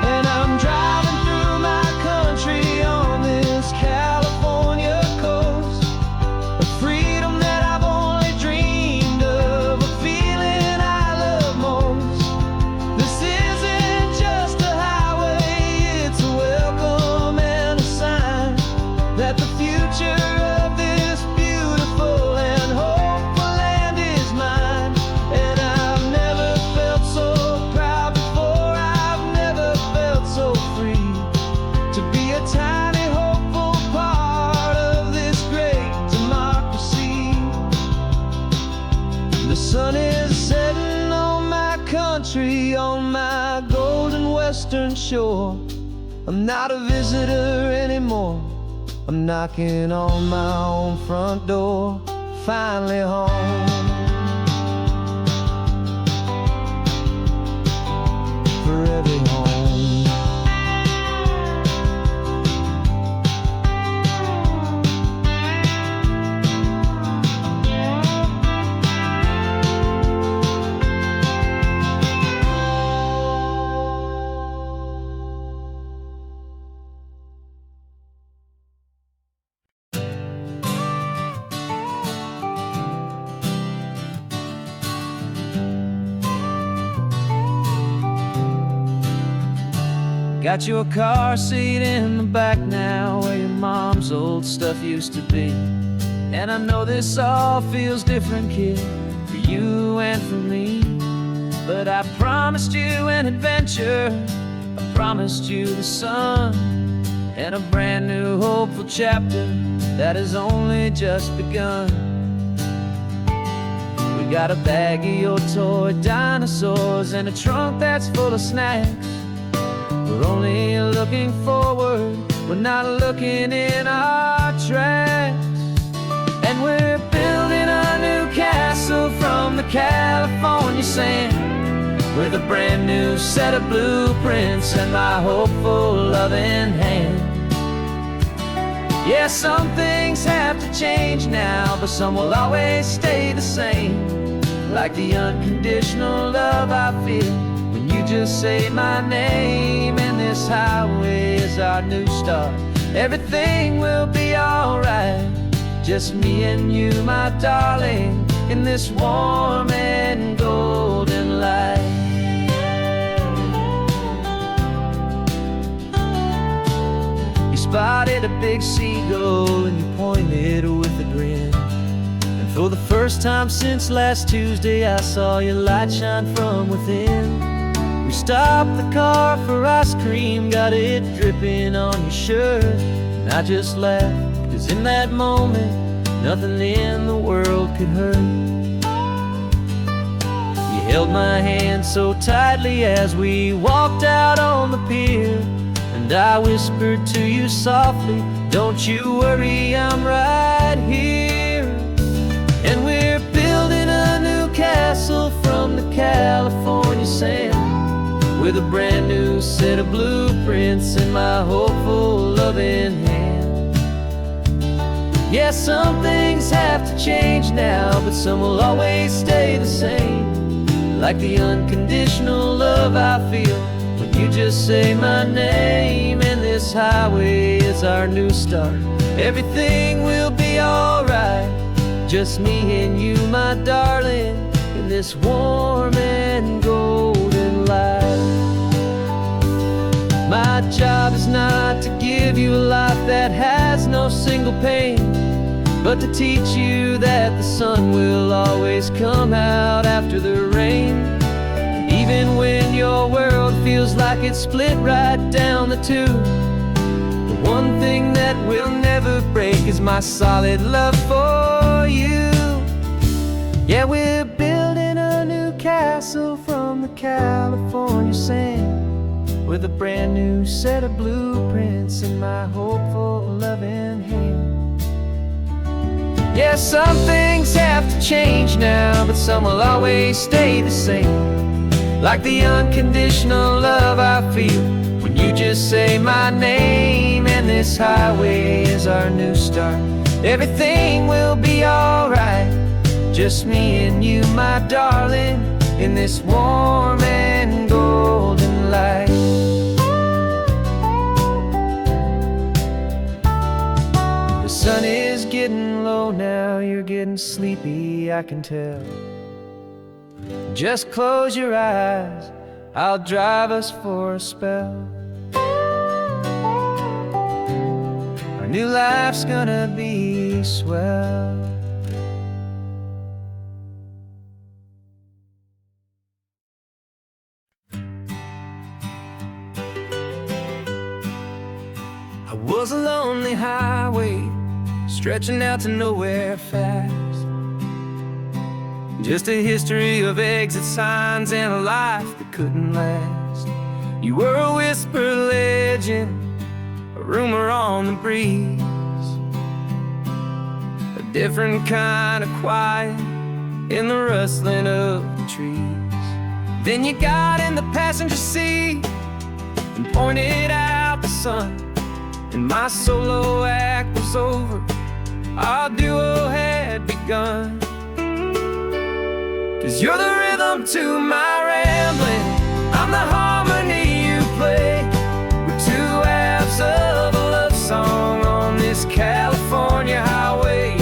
And I'm driving through my country on this California coast, a freedom that I've only dreamed of, a feeling I love most. This isn't just a highway, it's a welcome and a sign that the future of this beautiful and hopeful land is mine. And I've never felt so proud before, I've never felt so free, to be a tiny hopeful part of this great democracy. The sun is setting on my country, on my golden western shore. I'm not a visitor anymore, I'm knocking on my own front door, finally home. Got your car seat in the back now, where your mom's old stuff used to be. And I know this all feels different, kid, for you and for me. But I promised you an adventure, I promised you the sun, and a brand new hopeful chapter that has only just begun. We got a bag of your toy dinosaurs and a trunk that's full of snacks. We're only looking forward, we're not looking in our tracks. And we're building a new castle from the California sand, with a brand new set of blueprints and my hopeful loving hand. Yeah, some things have to change now, but some will always stay the same. Like the unconditional love I feel when you just say my name. And this highway is our new start. Everything will be alright, just me and you, my darling, in this warm and golden light. You spotted a big seagull and you pointed with a grin. And for the first time since last Tuesday, I saw your light shine from within. We stopped the car for ice cream, got it dripping on your shirt. And I just laughed, 'cause in that moment, nothing in the world could hurt. You held my hand so tightly as we walked out on the pier, and I whispered to you softly, don't you worry, I'm right here. And we're building a new castle from the California sand, with a brand new set of blueprints in my hopeful loving hand. Yeah, some things have to change now, but some will always stay the same. Like the unconditional love I feel when you just say my name. And this highway is our new start. Everything will be alright, just me and you, my darling, in this warm and golden light. My job is not to give you a life that has no single pain, but to teach you that the sun will always come out after the rain. Even when your world feels like it's split right down the two, the one thing that will never break is my solid love for you. Yeah, we're building a new castle from the California sand, with a brand new set of blueprints in my hopeful loving hand. Yeah, some things have to change now, but some will always stay the same. Like the unconditional love I feel when you just say my name. And this highway is our new start. Everything will be alright, just me and you, my darling, in this warm and golden light. The sun is getting low now, you're getting sleepy, I can tell. Just close your eyes, I'll drive us for a spell. Our new life's gonna be swell. I was a lonely highway, stretching out to nowhere fast. Just a history of exit signs and a life that couldn't last. You were a whisper legend, a rumor on the breeze, a different kind of quiet in the rustling of the trees. Then you got in the passenger seat and pointed out the sun, and my solo act was over, our duo had begun. 'Cause you're the rhythm to my rambling, I'm the harmony you play. We're two halves of a love song on this California highway,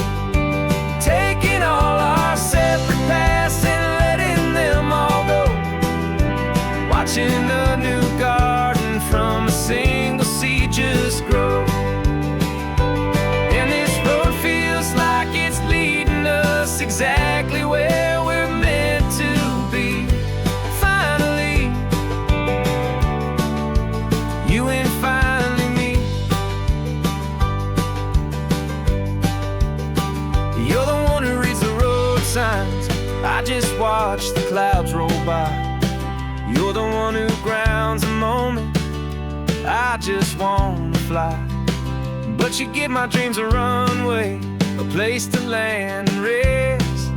taking all our separate paths and letting them all go, watching a new garden from a lines. I just watch the clouds roll by. You're the one who grounds the moment. I just wanna fly, but you give my dreams a runway, a place to land and rest.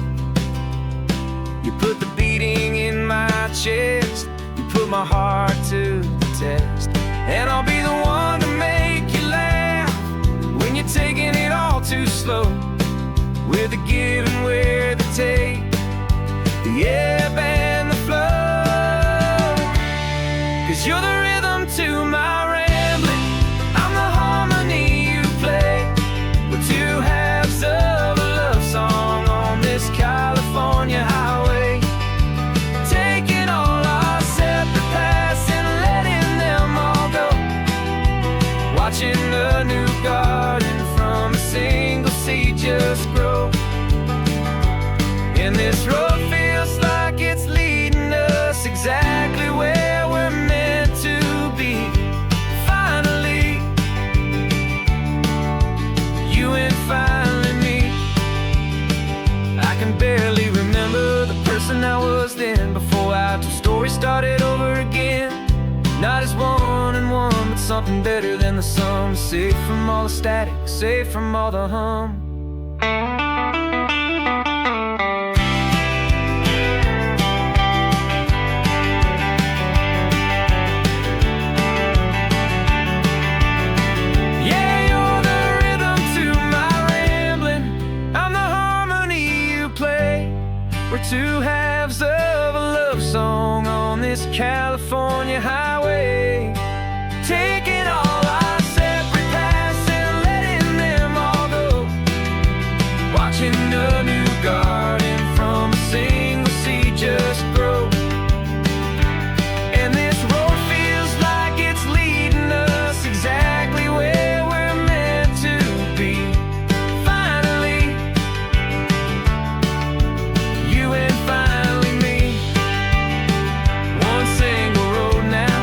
You put the beating in my chest, you put my heart to the test. And I'll be the one to make you laugh when you're taking it all too slow. We're the give and we're the take, the ebb and the flow. 'Cause you're the rhythm to my rambling, I'm the harmony you play. We're two halves of a love song on this California highway, taking all our separate paths and letting them all go. Watching a new garden from a single seed just grow. And this road feels like it's leading us exactly where we're meant to be. Finally, you and finally me. I can barely remember the person I was then, before our two stories started over again. Not as one and one, but something better than the sum. Safe from all the static, safe from all the hum. We're two halves of a love song on this California highway, taking all our separate paths and letting them all go. Watching a new garden from a single seed just grow. And this road feels like it's leading us exactly where we're meant to be. Finally, you and finally me. One single road now,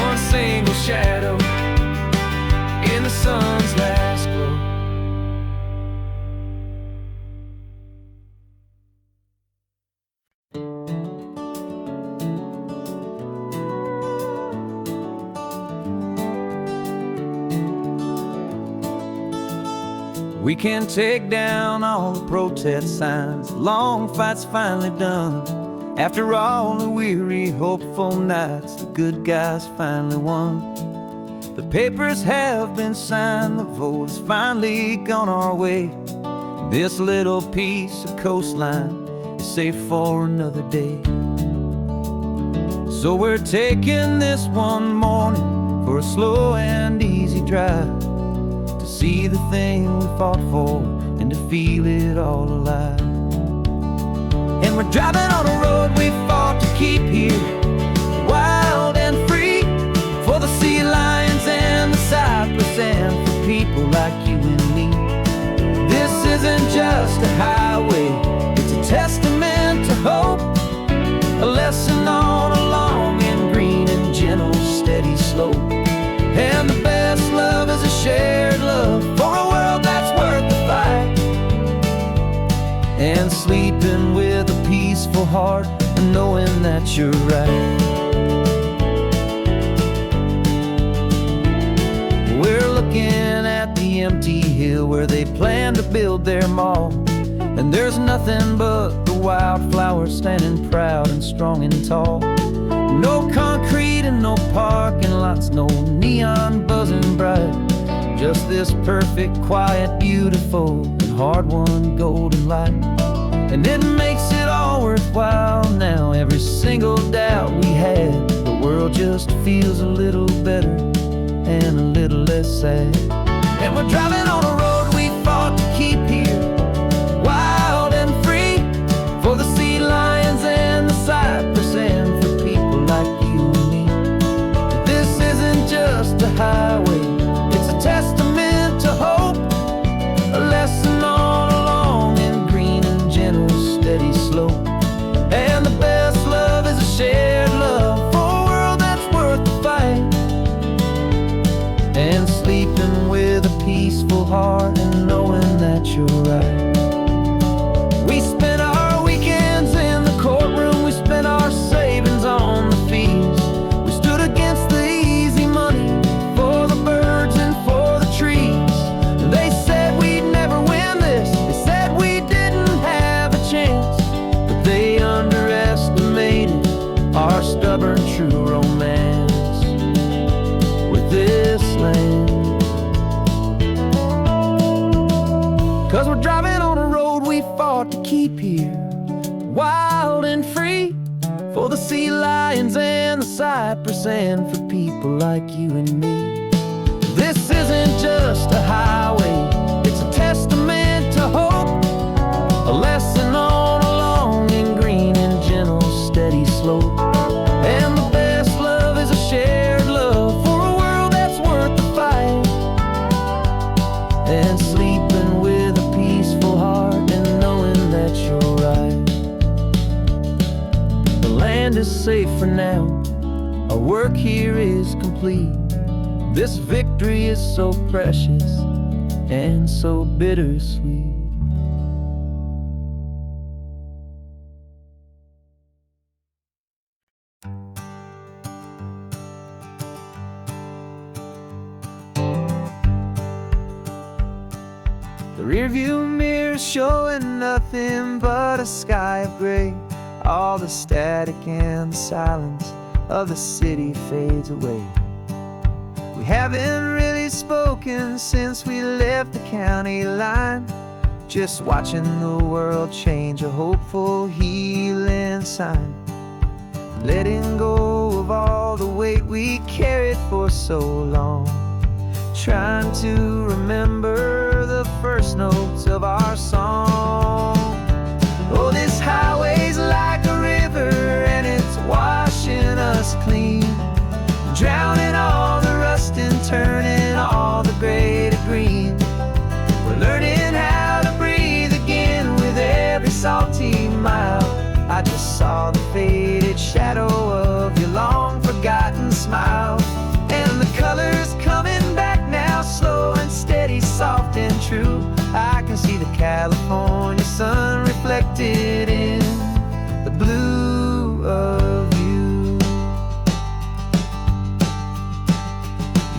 one single shadow in the sun's last glow. We can take down all the protest signs, long fight's finally done. After all the weary, hopeful nights, the good guys finally won. The papers have been signed, the vote's finally gone our way. This little piece of coastline is safe for another day. So we're taking this one morning for a slow and easy drive, to see the thing we fought for and to feel it all alive. And we're driving on a road we fought to keep here, wild and free, for the sea lions and the cypress and for people like you and me. This isn't just a highway, it's a testament to hope, a lesson on a long and green and gentle steady slope. And the best love is a shared love for a world that's worth the fight, and sleeping with a peaceful heart and knowing that you're right. We're looking at the empty hill where they plan to build their mall, and there's nothing but the wildflowers standing proud and strong and tall. No concrete and no parking lots, no neon buzzing bright, just this perfect, quiet, beautiful, and hard-won golden light. And it makes it all worthwhile now, every single doubt we had. The world just feels a little better and a little less sad. And we're driving on a road we fought to keep here, wild and free, for the sea lions and the cypress and for people like you and me. This isn't just a highway, it's a testament to hope, a lesson on a long and green and gentle steady slope. And the best love is a shared love for a world that's worth the fight, and sleeping with a peaceful heart and knowing that you're right. We sleep here, wild and free, for the sea lions and the cypress, and for people like you and me. This isn't just a highway, it's a testament to hope, a lesson on a long and green and gentle steady slope. And the best love is a shared love for a world that's worth the fight, and sleeping with a peaceful heart and knowing that you're right. The land is safe for now, our work here is complete. This victory is so precious and so bittersweet. The rearview mirror's showing nothing but a sky of gray. All the static and the silence of the city fades away. We haven't really spoken since we left the county line, just watching the world change, a hopeful healing sign. Letting go of all the weight we carried for so long, trying to remember the first notes of our song. Oh, this highway's like a river and it's washing us clean, drowning all the rust and turning all the gray to green. We're learning how to breathe again with every salty mile. I just saw the faded shadow of your long forgotten smile, and the colors coming back now, slow and steady, soft and true. I can see the California sun reflected in the blue of you.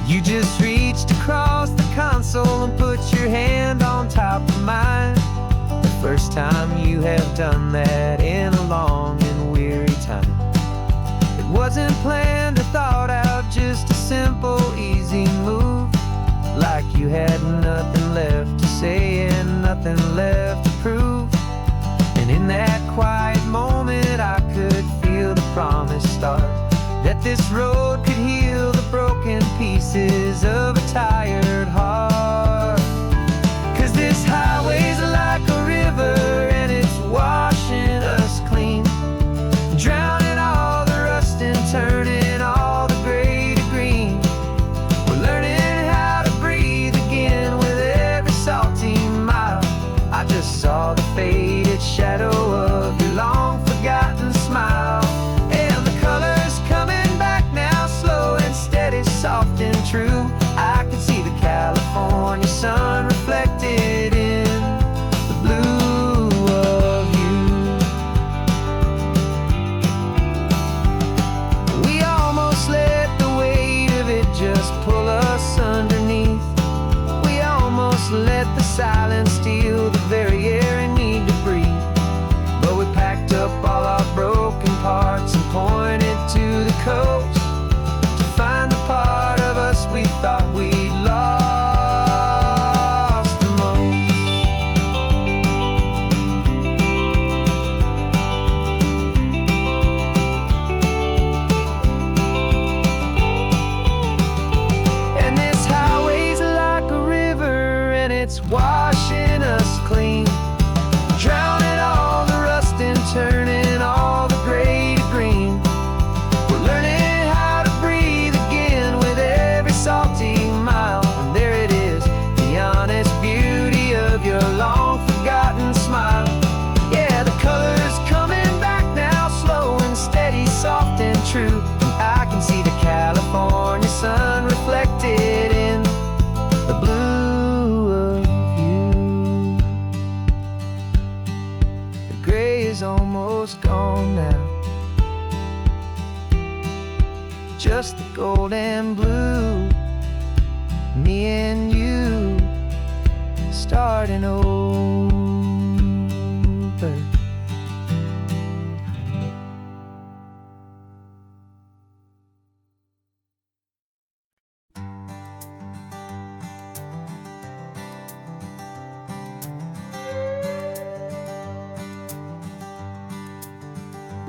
You just reached across the console and put your hand on top of mine. The first time you have done that in a long and weary time. It wasn't planned or thought out, just a simple, easy move. Like you had nothing left to say and nothing left to prove. And in that quiet moment I could feel the promise start, that this road could heal the broken pieces of a tired heart. 'Cause this highway's like a river and it's washing us clean, drowning all the rust and turning all the gray to green. We're learning how to breathe again with every salty mile. I just saw the faded shadow of your long forgotten smile, and the colors coming back now, slow and steady, soft and true. I can see the California sun reflected in the blue of you. We almost let the weight of it just pull us underneath. We almost let the silence steal the very air I need to breathe. But we packed up all our broken parts and pointed to the coast to find the part of us we thought we'd lost the most. And this highway's like a river and it's washing us clean, drowning all the rust and turning all the gray to green. We're learning how to breathe again with every salty mile. And there it is, the honest beauty of your long forgotten smile. Yeah, the colors coming back now, slow and steady, soft and true. I can see the California sun reflected in the blue of you. The gray is almost gone now, just the gold and blue. Me and you starting over.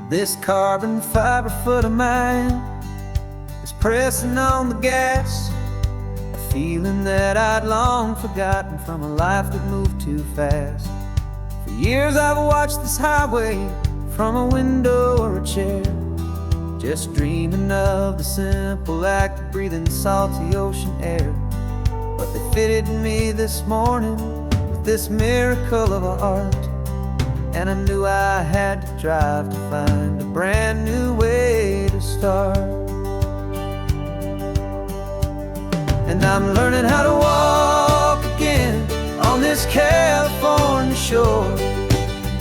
This carbon fiber foot of mine is pressing on the gas, a feeling that I'd long forgotten from a life that moved too fast. For years I've watched this highway from a window or a chair, just dreaming of the simple act of breathing salty ocean air. But they fitted me this morning with this miracle of art, and I knew I had to drive to find a brand new way to start. And I'm learning how to walk again on this California shore,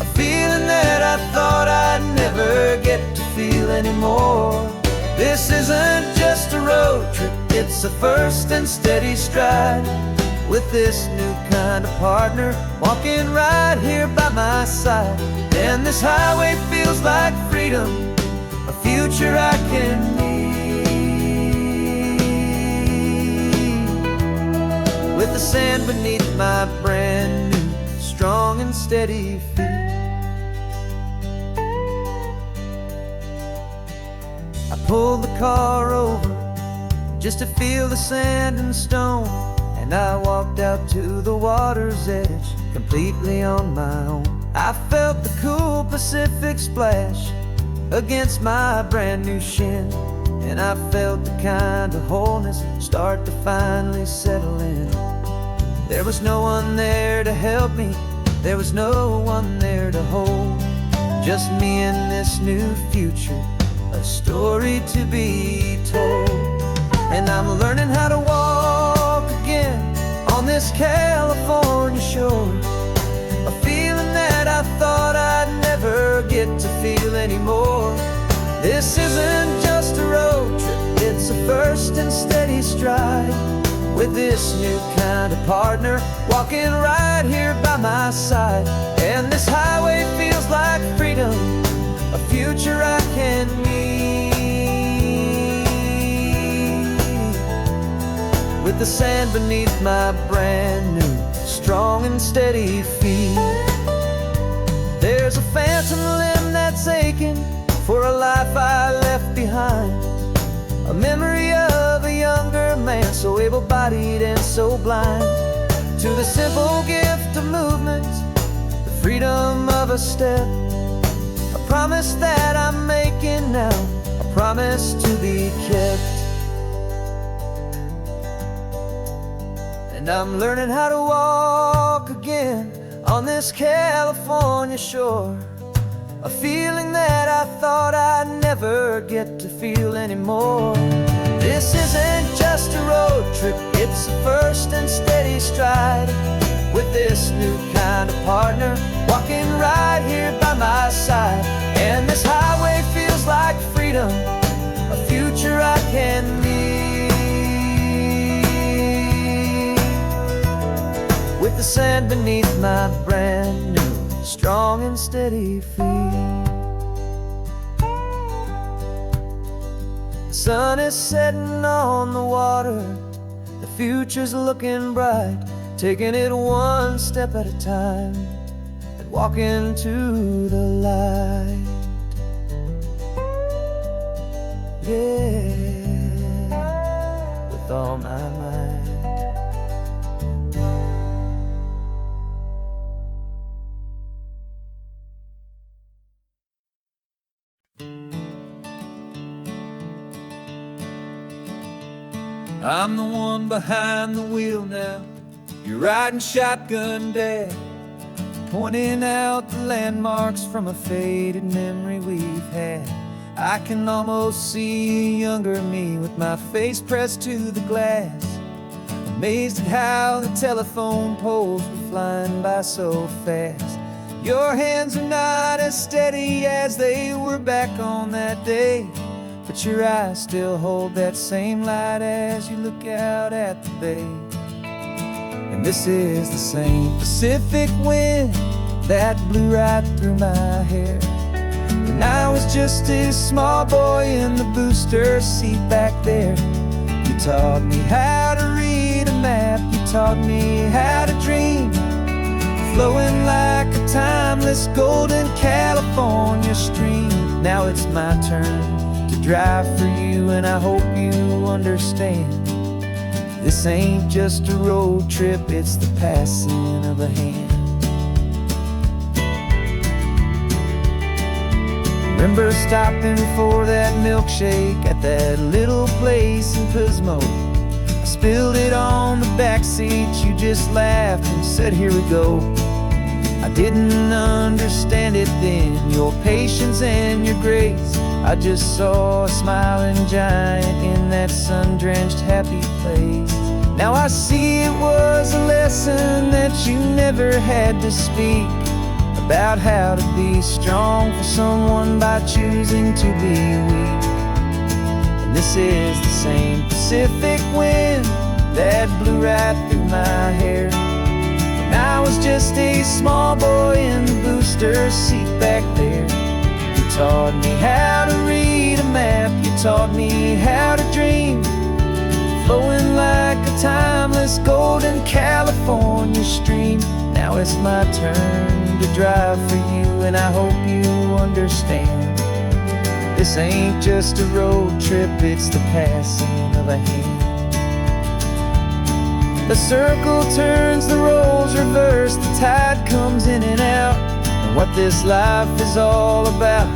a feeling that I thought I'd never get to feel anymore. This isn't just a road trip, it's a first and steady stride, with this new kind of partner walking right here by my side. And this highway feels like freedom, a future I can need, with the sand beneath my brand new strong and steady feet. I pulled the car over just to feel the sand and stone, and I walked out to the water's edge completely on my own. I felt the cool Pacific splash against my brand new shin, and I felt the kind of wholeness start to finally settle in. There was no one there to help me, there was no one there to hold, just me and this new future, a story to be told. And I'm learning how to walk again on this California shore, a feeling that I thought I'd never get to feel anymore. This isn't just a road trip, it's a first and steady stride, with this new kind of partner walking right here by my side. And this highway feels like freedom, a future I can need, with the sand beneath my brand new strong and steady feet. There's a phantom limb that's aching for a life I left behind, a memory of a younger man so able-bodied and so blind, to the simple gift of movement, the freedom of a step, a promise that I'm making now, a promise to be kept. And I'm learning how to walk again on this California shore, a feeling that I thought I'd never get to feel anymore. This isn't just a road trip, it's a first and steady stride, with this new kind of partner walking right here by my side. And this highway feels like freedom, a future I can need, with the sand beneath my brand new strong and steady feet. The sun is setting on the water, the future's looking bright, taking it one step at a time and walking to the light. Yeah, with all my might. I'm the one behind the wheel now, you're riding shotgun, Dad, pointing out the landmarks from a faded memory we've had. I can almost see a younger me with my face pressed to the glass, amazed at how the telephone poles were flying by so fast. Your hands are not as steady as they were back on that day, but your eyes still hold that same light as you look out at the bay. And this is the same Pacific wind that blew right through my hair when I was just a small boy in the booster seat back there. You taught me how to read a map, you taught me how to dream, flowing like a timeless golden California stream. Now it's my turn to drive for you, and I hope you understand. This ain't just a road trip, it's the passing of a hand. Remember stopping for that milkshake at that little place in Pismo? I spilled it on the back seat, you just laughed and said, here we go. I didn't understand it then, your patience and your grace. I just saw a smiling giant in that sun-drenched happy place. Now I see it was a lesson that you never had to speak, about how to be strong for someone by choosing to be weak. And this is the same Pacific wind that blew right through my hair when I was just a small boy in the booster seat back there. You taught me how to read a map, you taught me how to dream, flowing like a timeless golden California stream. Now it's my turn to drive for you, and I hope you understand. This ain't just a road trip, it's the passing of a hand. The circle turns, the roles reverse, the tide comes in and out. And what this life is all about,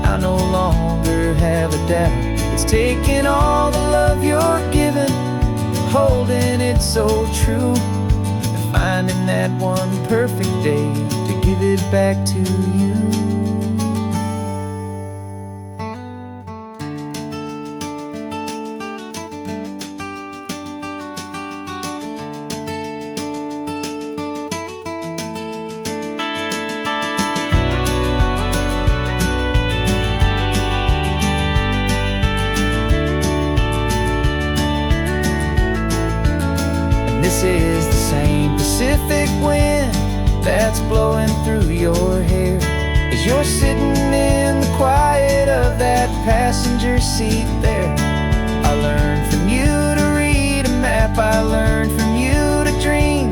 I no longer have a doubt. It's taking all the love you're giving, holding it so true, and finding that one perfect day to give it back to you. This is the same Pacific wind that's blowing through your hair as you're sitting in the quiet of that passenger seat there. I learned from you to read a map, I learned from you to dream,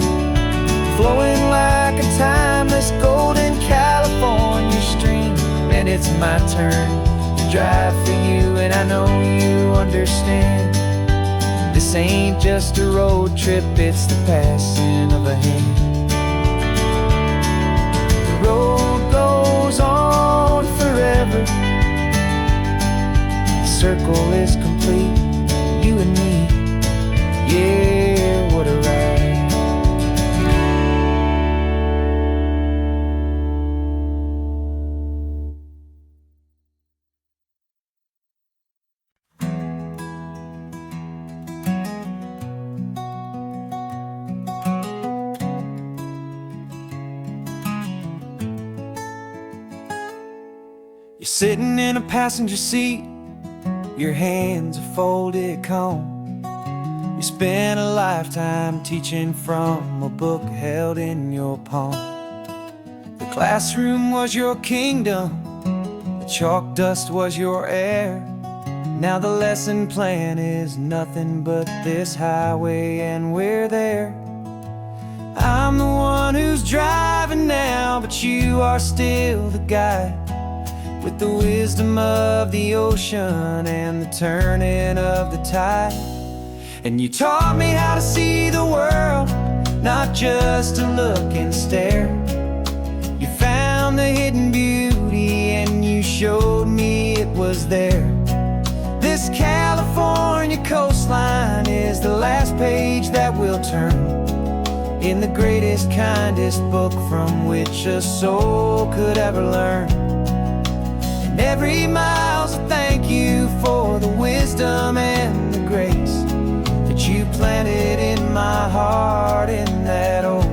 flowing like a timeless golden California stream. And it's my turn to drive for you, and I know you understand. This ain't just a road trip, it's the passing of a hand. The road goes on forever, the circle is complete, you and me, yeah, what a ride. You're sitting in a passenger seat, your hands are folded calm. You spent a lifetime teaching from a book held in your palm. The classroom was your kingdom, the chalk dust was your air. Now the lesson plan is nothing but this highway, and we're there. I'm the one who's driving now, but you are still the guide, with the wisdom of the ocean and the turning of the tide. And you taught me how to see the world, not just to look and stare. You found the hidden beauty and you showed me it was there. This California coastline is the last page that we'll turn in the greatest, kindest book from which a soul could ever learn. And every mile's a thank you for the wisdom and the grace that you planted in my heart in that old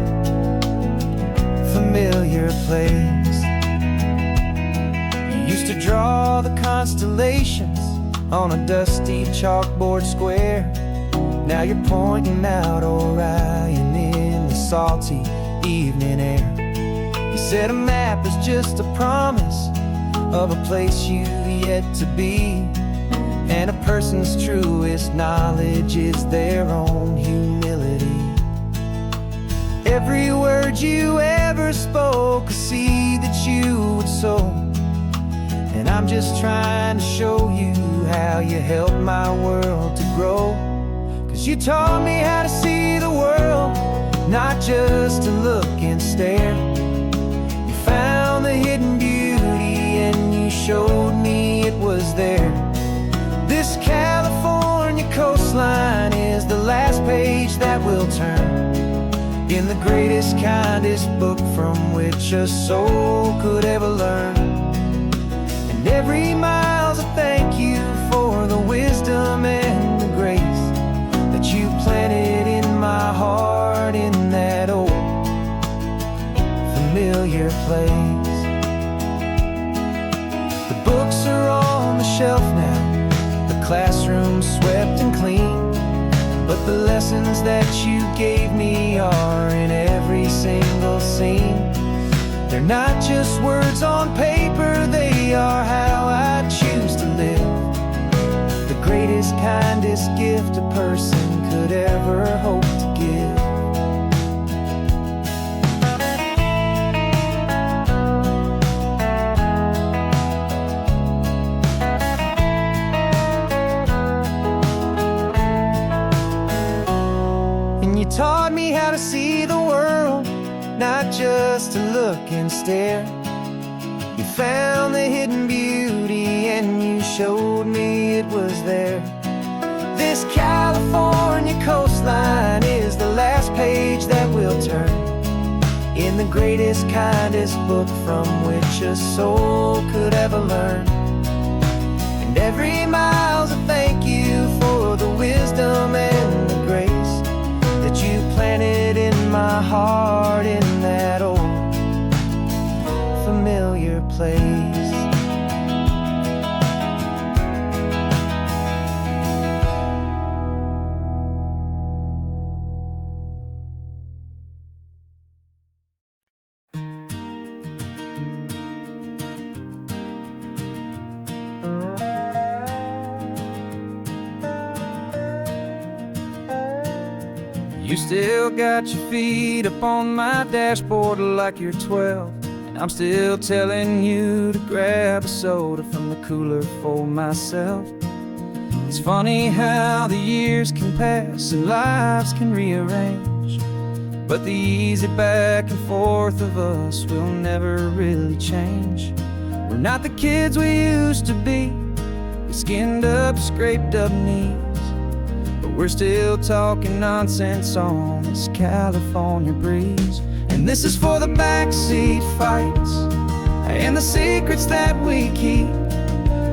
familiar place. You used to draw the constellations on a dusty chalkboard square. Now you're pointing out Orion in the salty evening air. You said a map is just a promise of a place you've yet to be, and a person's truest knowledge is their own humility. Every word you ever spoke, a seed that you would sow, and I'm just trying to show you how you helped my world to grow. 'Cause you taught me how to see the world, not just to look and stare. You found the hidden beauty and you showed me it was there. This California coastline is the last page that we'll turn in the greatest, kindest book from which a soul could ever learn. And every mile's a thank you for the wisdom and the grace that you planted in my heart in that old familiar place. The books are on the shelf now, the classroom swept and clean, but the lessons that you gave me are in every single scene. They're not just words on paper, they are how I choose to live. The greatest, kindest gift a person could ever hope to give. And you taught me how to see the world, not just to look and stare. You found the hidden beauty and you showed me it was there. This California coastline is the last page that we'll turn in the greatest, kindest book from which a soul could ever learn. And every mile's a thank you for the wisdom and the grace that you planted in my heart in that old familiar place. You still got your feet up on my dashboard like you're 12, and I'm still telling you to grab a soda from the cooler for myself. It's funny how the years can pass and lives can rearrange, but the easy back and forth of us will never really change. We're not the kids we used to be, with skinned up, scraped up knees, but we're still talking nonsense on this California breeze. And this is for the backseat fights and the secrets that we keep,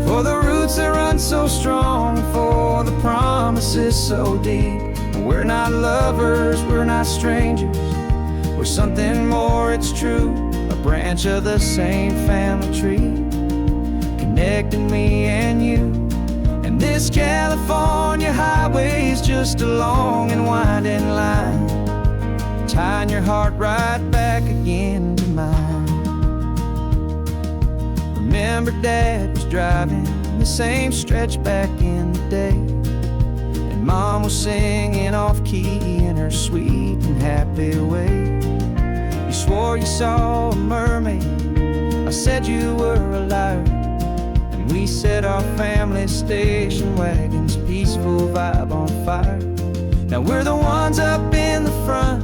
for the roots that run so strong, for the promises so deep. We're not lovers, we're not strangers, we're something more, it's true. A branch of the same family tree, connecting me and you. And this California highway is just a long and winding line, tying your heart right back again to mine. Remember Dad was driving the same stretch back in the day, and Mom was singing off-key in her sweet and happy way. You swore you saw a mermaid, I said you were a liar, and we set our family station wagon's peaceful vibe on fire. Now we're the ones up in the front,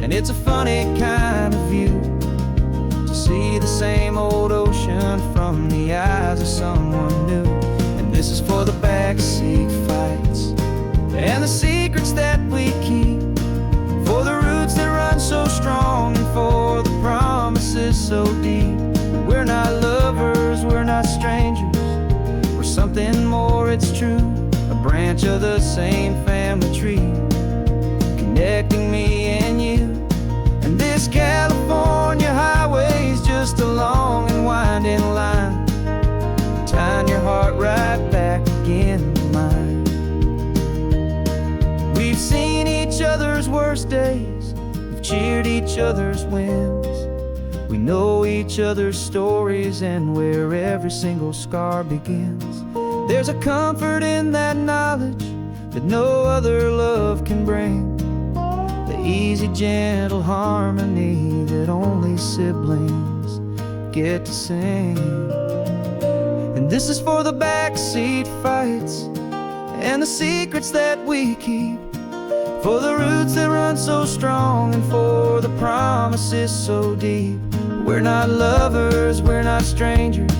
and it's a funny kind of view to see the same old ocean from the eyes of someone new. And this is for the backseat fights and the secrets that we keep, for the roots that run so strong and for the promises so deep. We're not lovers, we're not strangers, we're something more, it's true. A branch of the same family tree, connecting me and you. And this California highway is just a long and winding line, tying your heart right back again to mine. We've seen each other's worst days, we've cheered each other's wins, we know each other's stories and where every single scar begins. There's a comfort in that knowledge that no other love can bring, the easy, gentle harmony that only siblings get to sing. This is for the backseat fights and the secrets that we keep, for the roots that run so strong and for the promises so deep. We're not lovers, we're not strangers,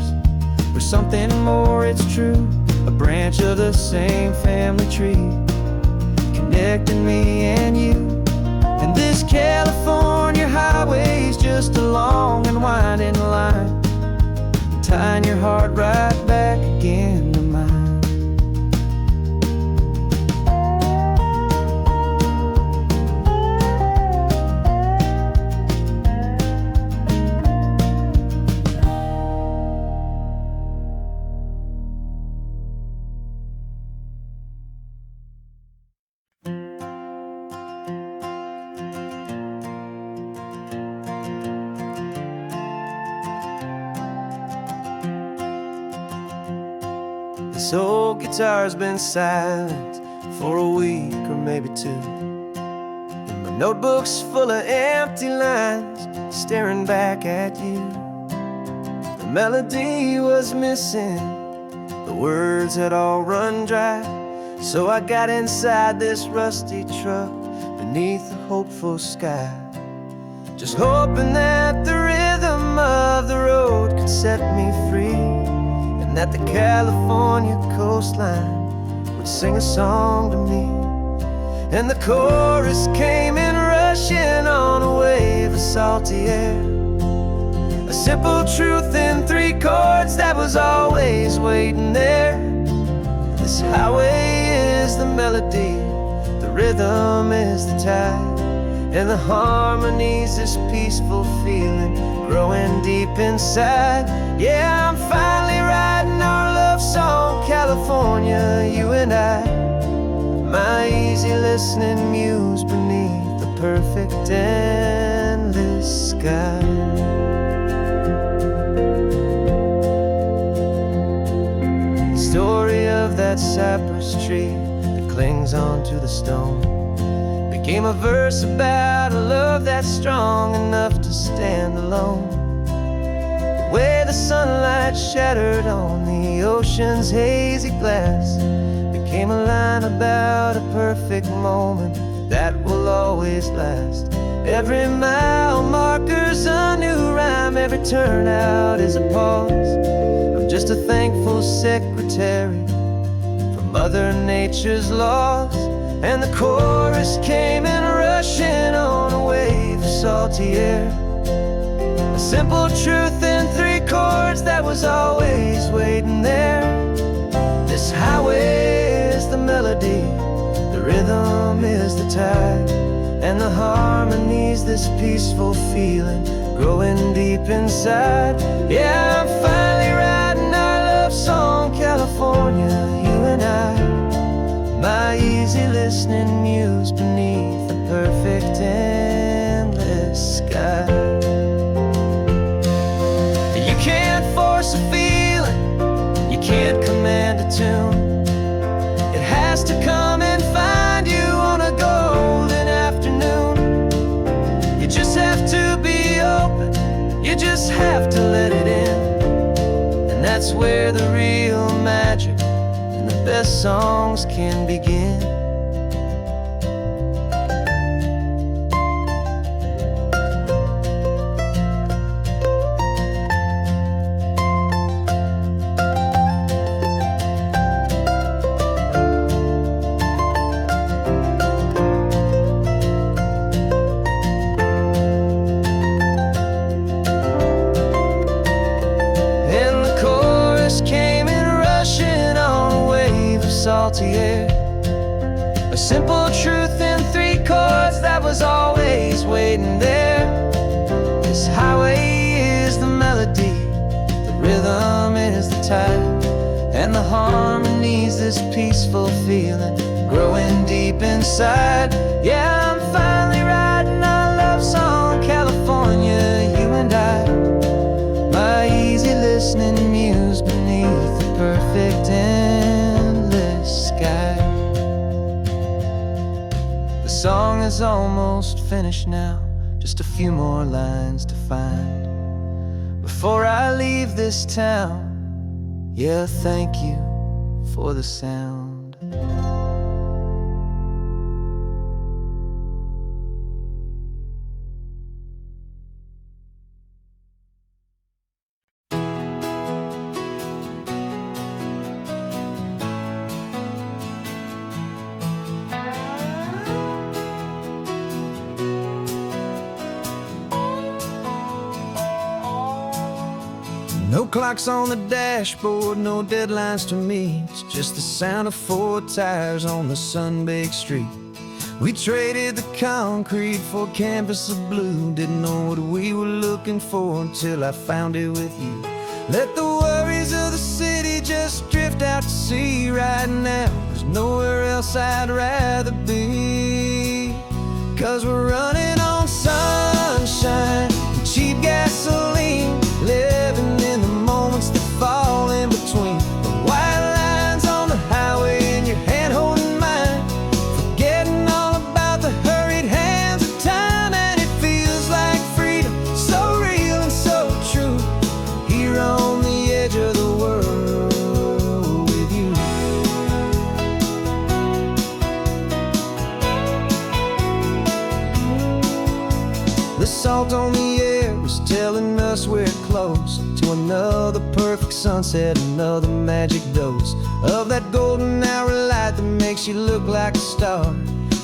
we're something more, it's true. A branch of the same family tree, connecting me and you. And this California highway's just a long and winding line, tying your heart right back again to mine. This old guitar's been silent for a week or maybe two, and my notebook's full of empty lines staring back at you. The melody was missing, the words had all run dry, so I got inside this rusty truck beneath the hopeful sky, just hoping that the rhythm of the road could set me free, and that the California coastline would sing a song to me. And the chorus came in rushing on a wave of salty air, a simple truth in 3 chords that was always waiting there. This highway is the melody, the rhythm is the tide, and the harmony's this peaceful feeling growing deep inside. Yeah, I'm finally writing our love song, California, you and I, my easy listening muse beneath the perfect endless sky. The story of that cypress tree that clings onto the stone became a verse about a love that's strong enough to stand alone. The way the sunlight shattered on the ocean's hazy glass became a line about a perfect moment that will always last. Every mile marker's a new rhyme, every turnout is a pause. I'm just a thankful secretary for Mother Nature's laws. And the chorus came in rushing on a wave of salty air, a simple truth in 3 chords that was always waiting there. This highway is the melody, the rhythm is the tide, and the harmony's this peaceful feeling growing deep inside. Yeah, I'm finally writing our love song, California, you and I, my easy listening muse beneath the perfect endless sky. You can't force a feeling, you can't command a tune. It has to come and find you on a golden afternoon. You just have to be open, you just have to let it in, and that's where the real magic, the best songs can begin. And the chorus came in rushing on a wave of salty air, a simple truth in 3 chords that was always waiting there. This highway is the melody, the rhythm is the tide, and the harmony's this peaceful feeling growing deep inside. Yeah, I'm finally writing our love song, California, you and I, my easy listening muse beneath the perfect endless sky. The song is almost finished now, just a few more lines to find before I leave this town Yeah, thank you for the sound. No clocks on the dashboard, no deadlines to meet. It's just the sound of 4 tires on the sun-baked street. We traded the concrete for a canvas of blue. Didn't know what we were looking for until I found it with you. Let the worries of the city just drift out to sea right now. There's nowhere else I'd rather be. 'Cause we're running on sunshine and cheap gasoline, living in the moments that fall in between the white lines on the highway and your hand holding mine, forgetting all about the hurried hands of time. And it feels like freedom, so real and so true, here on the edge of the world with you. The salt on the air is telling us we're close to another perfect sunset, another magic dose of that golden hour light that makes you look like a star,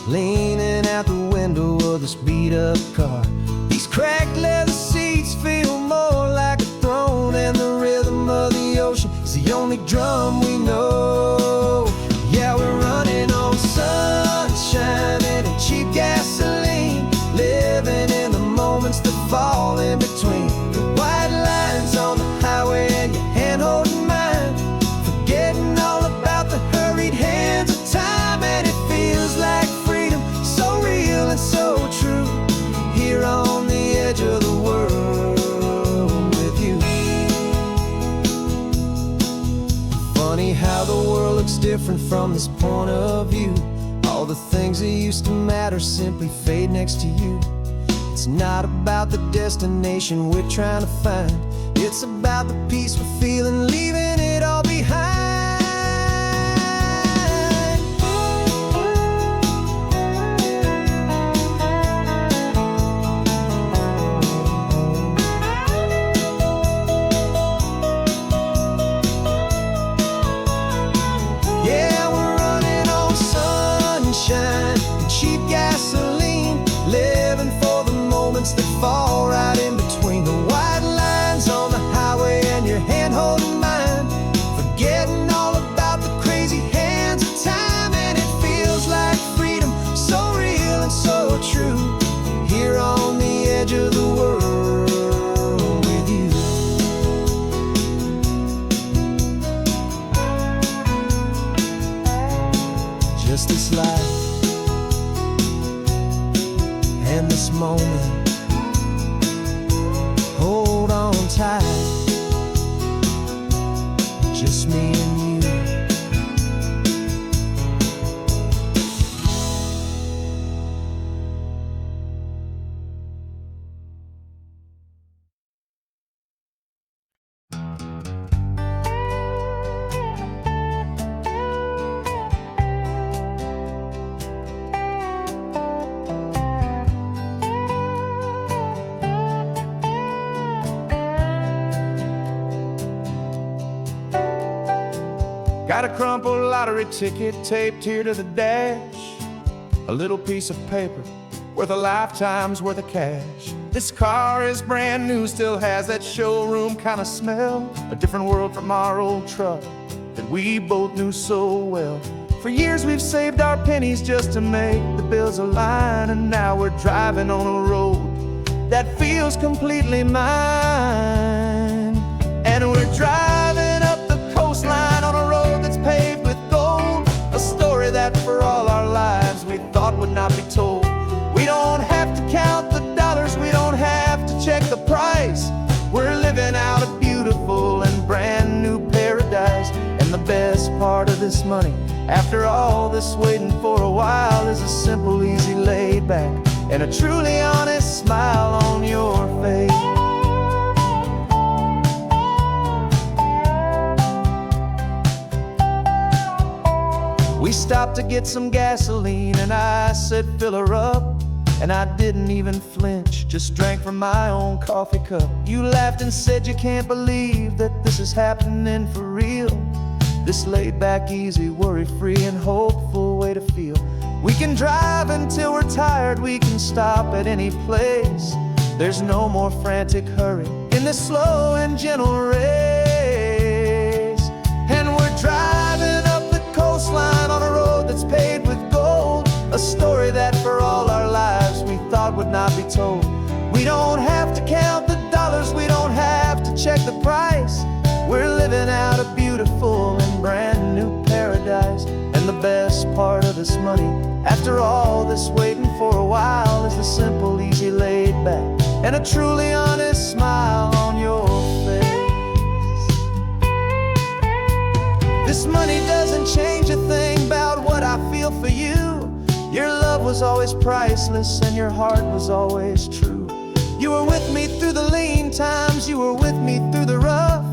leaning out the window of this beat-up car. These cracked leather seats feel more like a throne, and the rhythm of the ocean is the only drum we know. Yeah, we're running on sunshine and a cheap gasoline, living in the moments that fall in between the white lines on the highway and your hand holding mine, forgetting all about the hurried hands of time. And it feels like freedom, so real and so true, here on the edge of the world with you. Funny how the world looks different from this point of view. All the things that used to matter simply fade next to you. It's not about the destination we're trying to find, it's about the peace we're feeling, leaving it all behind. Yeah, we're running on sunshine and cheap gasoline, living for the moments that fall right in between the white lines on the highway and your hand holding mine, forgetting all about the crazy hands of time. And it feels like freedom, so real and so true, here on the edge of the world with you. Just this life and this moment, hold on tight, just me and you. Got a crumpled lottery ticket taped here to the dash, a little piece of paper worth a lifetime's worth of cash. This car is brand new, still has that showroom kind of smell, a different world from our old truck that we both knew so well. For years we've saved our pennies just to make the bills align, and now we're driving on a road that feels completely mine. And we're driving up the coastline on a road that's paved with gold, a story that for all our lives we thought would not be told. We don't have to count the dollars, we don't have to check the price. We're living out a beautiful and brand new paradise. And the best part of this money, after all this waiting for a while, is a simple, easy, laid back, and a truly honest smile on your face. We stopped to get some gasoline and I said, fill her up. And I didn't even flinch, just drank from my own coffee cup. You laughed and said you can't believe that this is happening for real. This laid back, easy, worry-free and hopeful way to feel. We can drive until we're tired, we can stop at any place. There's no more frantic hurry in this slow and gentle race. And we're driving up the coastline on a road that's paved with gold, a story that for all our lives we thought would not be told. We don't have to count the dollars, we don't have to check the price. We're living out a beautiful and brand new paradise. And the best part of this money, after all this waiting for a while, is the simple, easy, laid back, and a truly honest smile on your face. This money doesn't change a thing about what I feel for you. Your love was always priceless and your heart was always true. You were with me through the lean times, you were with me through the rough.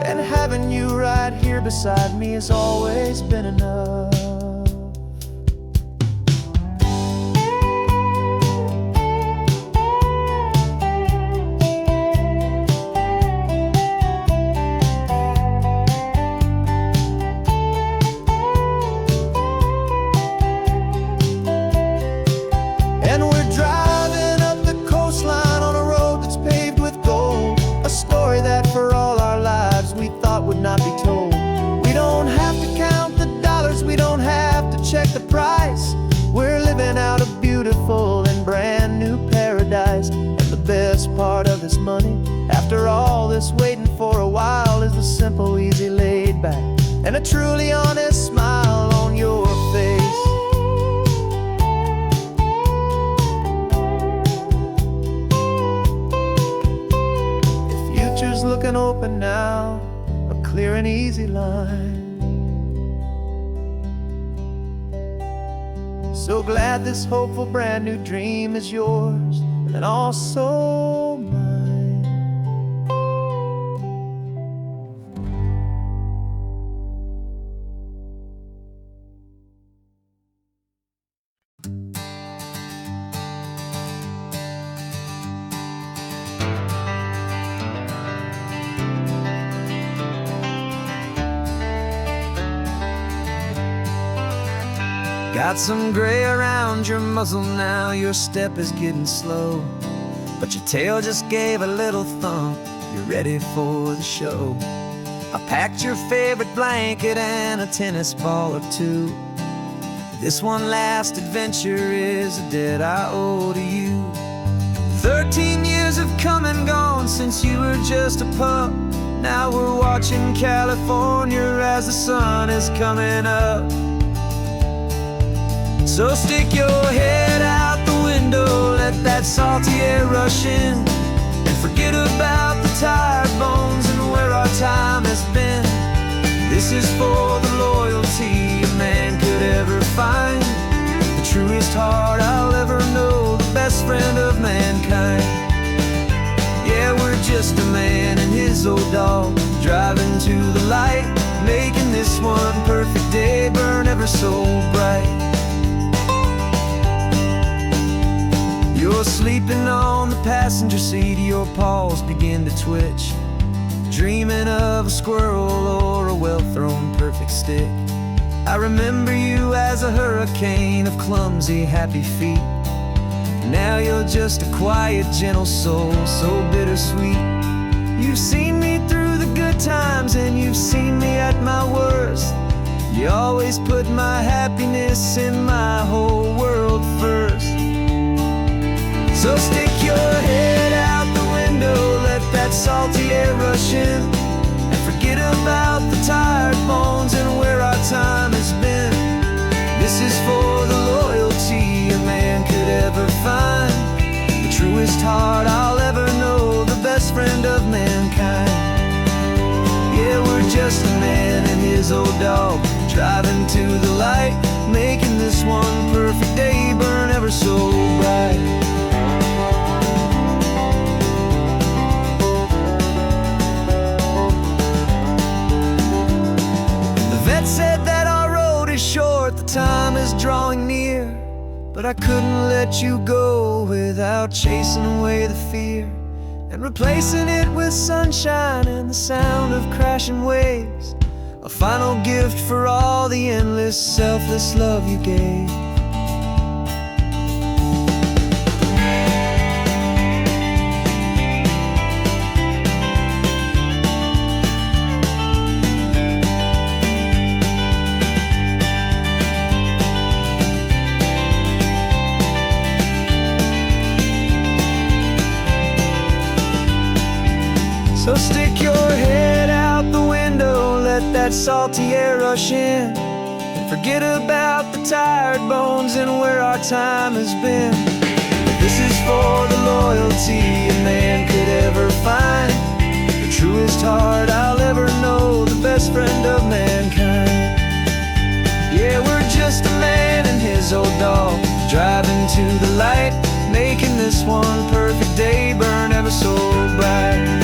And having you right here beside me has always been enough. And we're driving up the coastline on a road that's paved with gold, a story that for all our lives we thought would not be told. We don't have to count the dollars, we don't have to check the price. We're living out a beautiful and brand new paradise. And the best part of this money, after all this waiting for a while, is the simple, easy, laid back, and a truly honest smile on your face. Looking open now, a clear and easy line. So glad this hopeful brand new dream is yours and also mine. Got some gray around your muzzle now, your step is getting slow, but your tail just gave a little thump, you're ready for the show. I packed your favorite blanket and a tennis ball or two. This one last adventure is a debt I owe to you. 13 years have come and gone since you were just a pup. Now we're watching California as the sun is coming up. So stick your head out the window, let that salty air rush in, and forget about the tired bones and where our time has been. This is for the loyalty a man could ever find, the truest heart I'll ever know, the best friend of mankind. Yeah, we're just a man and his old dog, driving to the light, making this one perfect day burn ever so bright. You're sleeping on the passenger seat, your paws begin to twitch, dreaming of a squirrel or a well-thrown perfect stick. I remember you as a hurricane of clumsy, happy feet. Now you're just a quiet, gentle soul, so bittersweet. You've seen me through the good times and you've seen me at my worst. You always put my happiness in my whole world first. So stick your head out the window, let that salty air rush in, and forget about the tired bones and where our time has been. This is for the loyalty a man could ever find, the truest heart I'll ever know, the best friend of mankind. Yeah, we're just a man and his old dog, driving to the light, making this one perfect day burn ever so bright. Said that our road is short, the but I couldn't let you go without chasing away the fear and replacing it with sunshine and the sound of crashing waves. A final gift for all the endless, selfless love you gave. So stick your head out the window, let that salty air rush in, and forget about the tired bones and where our time has been. This is for the loyalty a man could ever find, the truest heart I'll ever know, the best friend of mankind. Yeah, we're just a man and his old dog, driving to the light, making this one perfect day burn ever so bright.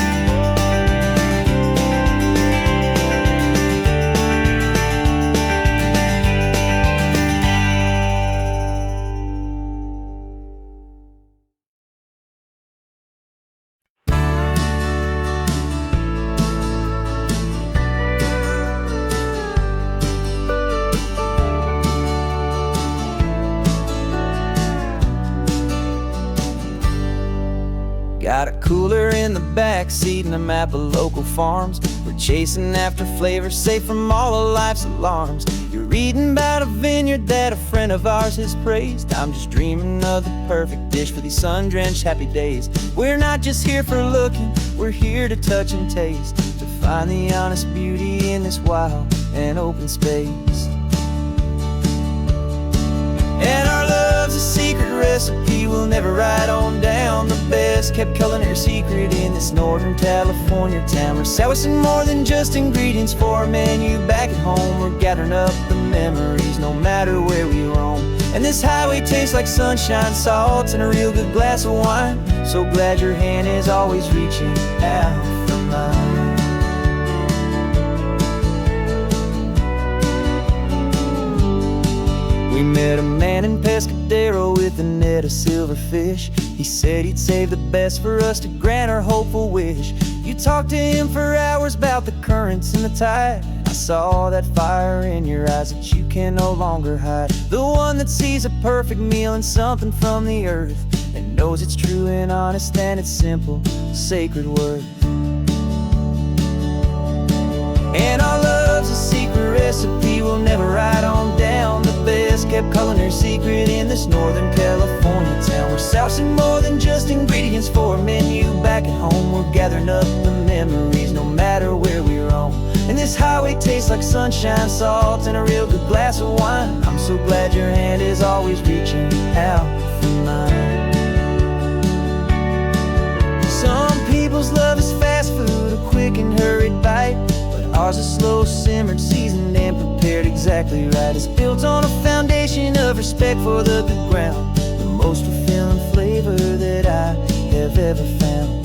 Got a cooler in the back seat and a map of local farms. We're chasing after flavors safe from all of life's alarms. You're reading about a vineyard that a friend of ours has praised. I'm just dreaming of the perfect dish for these sun-drenched happy days. We're not just here for looking, we're here to touch and taste, to find the honest beauty in this wild and open space. And our love's a secret recipe we'll never write on down. The best kept culinary secret in this Northern California town. We're sourcing more than just ingredients for a menu back at home. We're gathering up the memories no matter where we roam. And this highway tastes like sunshine, salt, and a real good glass of wine. So glad your hand is always reaching out for mine. We met a man in Pescadero with a net of silverfish. He said he'd save the best for us to grant our hopeful wish. You talked to him for hours about the currents and the tide. I saw that fire in your eyes that you can no longer hide. The one that sees a perfect meal in something from the earth, and knows it's true and honest and it's simple, sacred worth. And our love's a secret recipe we'll never write on down. The best kept culinary secret in this Northern California town. We're sourcing more than just ingredients for a menu back at home. We're gathering up the memories no matter where we roam. And this highway tastes like sunshine, salt, and a real good glass of wine. I'm so glad your hand is always reaching out for mine. Some people's love is fast food, a quick and hurried bite. Ours is slow simmered, seasoned and prepared exactly right. It's built on a foundation of respect for the good ground, the most fulfilling flavor that I have ever found.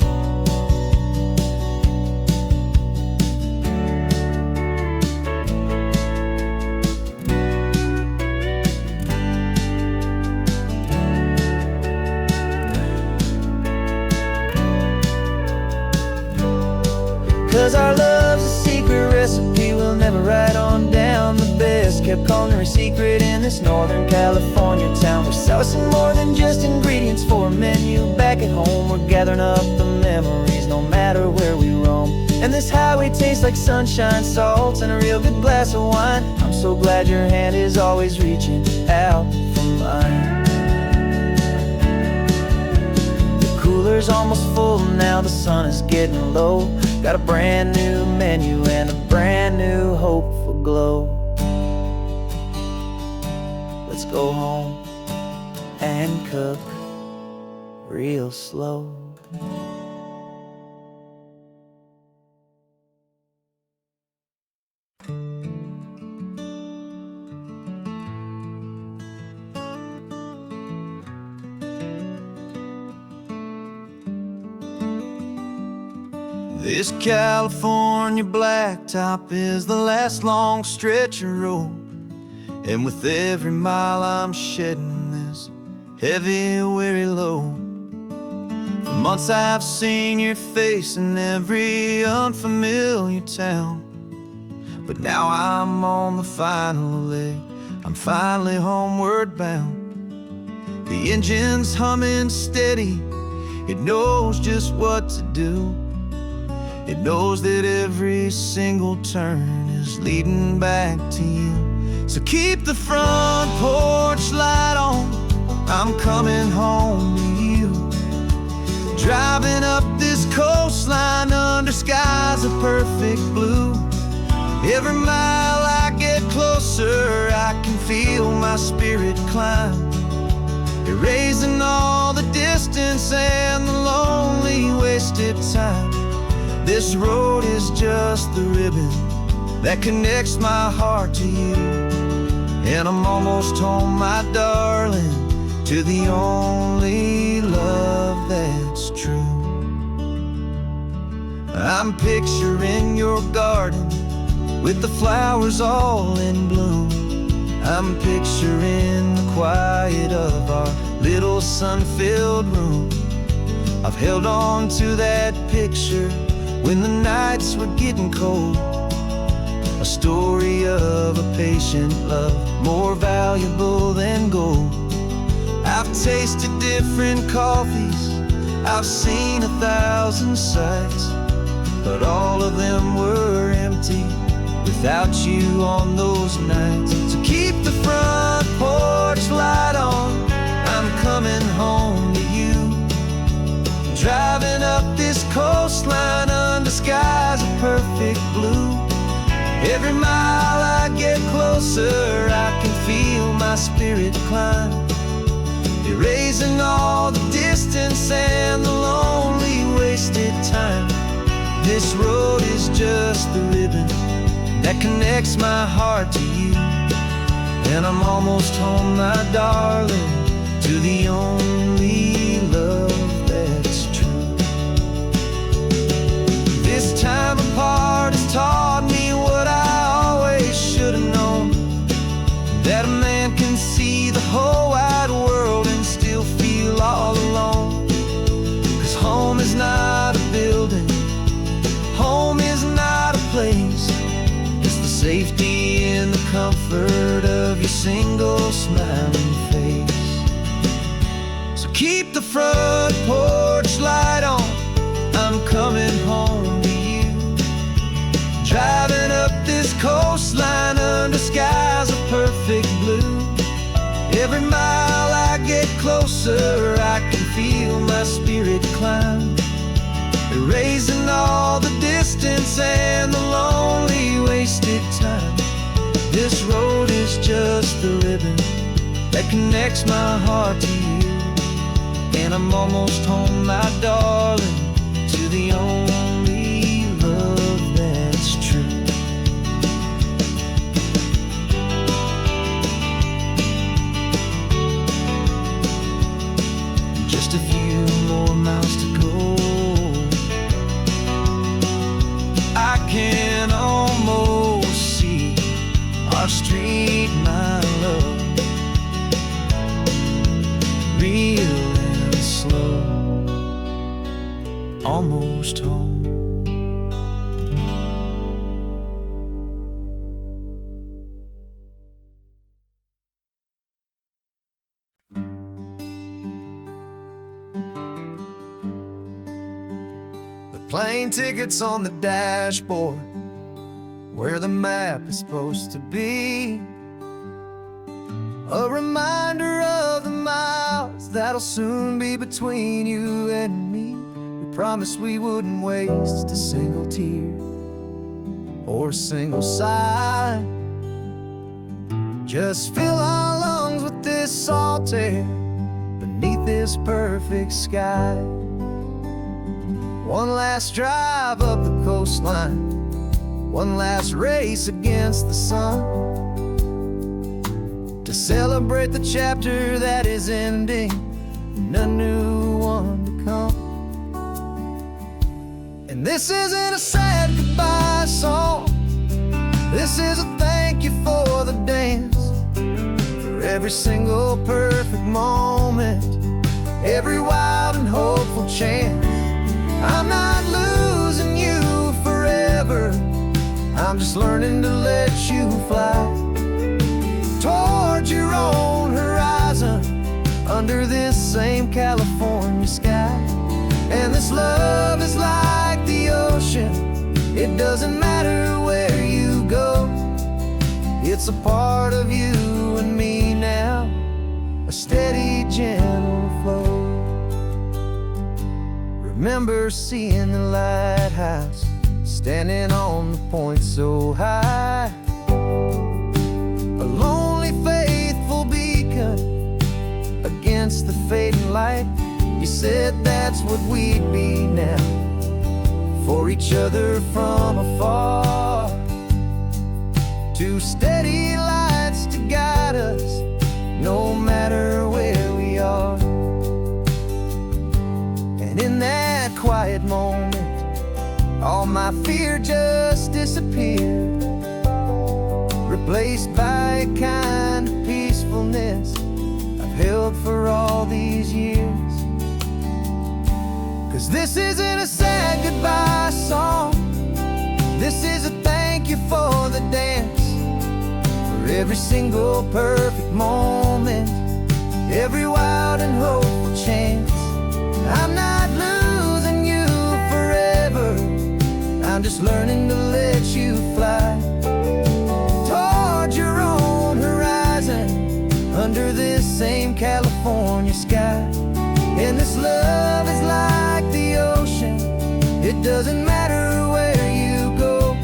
'Cause our love's a secret recipe we'll never write on down. The best kept culinary secret in this Northern California town. We're sourcing more than just ingredients for a menu back at home. We're gathering up the memories no matter where we roam. And this highway tastes like sunshine, salt, and a real good glass of wine. I'm so glad your hand is always reaching out for mine. The cooler's almost full now, the sun is getting low. Got a brand new menu and a brand new hopeful glow. Let's go home and cook real slow. This California blacktop is the last long stretch of road, and with every mile I'm shedding this heavy, weary low. For months I've seen your face in every unfamiliar town, but now I'm on the final leg, I'm finally homeward bound. The engine's humming steady, it knows just what to do. It knows that every single turn is leading back to you. So keep the front porch light on, I'm coming home to you. Driving up this coastline under skies of perfect blue. Every mile I get closer, I can feel my spirit climb, erasing all the distance and the lonely wasted time. This road is just the ribbon that connects my heart to you. And I'm almost home, my darling, to the only love that's true. I'm picturing your garden with the flowers all in bloom. I'm picturing the quiet of our little sun-filled room. I've held on to that picture when the nights were getting cold. A story of a patient love, more valuable than gold. I've tasted different coffees, I've seen 1,000 sights, but all of them were empty without you on those nights. So keep the front porch light on, I'm coming home to you. Driving up this coastline under skies of perfect blue. Every mile I get closer, I can feel my spirit climb, erasing all the distance and the lonely wasted time. This road is just the ribbon that connects my heart to you. And I'm almost home, my darling, to the only love that's true. This time apart has taught me what I always should have known, that a man can see the whole wide world and still feel all alone. 'Cause home is not a building, home is not a place, it's the safety and the comfort of your single smiling face. So keep the front porch light on, I'm coming home to you. Driving up this coastline under skies of perfect blue. Every mile I get closer, I can feel my spirit climb, erasing all the distance and the lonely wasted time. This road is just the ribbon that connects my heart to you. And I'm almost home, my darling, to the only love that's true. Just a few more miles to go, I can almost see our street, my love, real and slow, almost home. Plane tickets on the dashboard, where the map is supposed to be. A reminder of the miles that'll soon be between you and me. We promised we wouldn't waste a single tear or a single sigh. Just fill our lungs with this salt air beneath this perfect sky. One last drive up the coastline, one last race against the sun, to celebrate the chapter that is ending and a new one to come. And this isn't a sad goodbye song, this is a thank you for the dance, for every single perfect moment, every wild and hopeful chance. I'm not losing you forever, I'm just learning to let you fly towards your own horizon, under this same California sky. And this love is like the ocean, it doesn't matter where you go, it's a part of you and me now, a steady, gentle flow. Remember seeing the lighthouse, standing on the point so high, a lonely, faithful beacon against the fading light. You said that's what we'd be now, for each other from afar. Two steady lights to guide us, no matter where we are. And in that quiet moment, all my fear just disappeared, replaced by a kind of peacefulness I've held for all these years. 'Cause this isn't a sad goodbye song, this is a thank you for the dance, for every single perfect moment, every wild and hopeful chance. I'm not losing you forever, I'm just learning to let you fly towards your own horizon, under this same California sky. And this love is like the ocean, it doesn't matter where you go,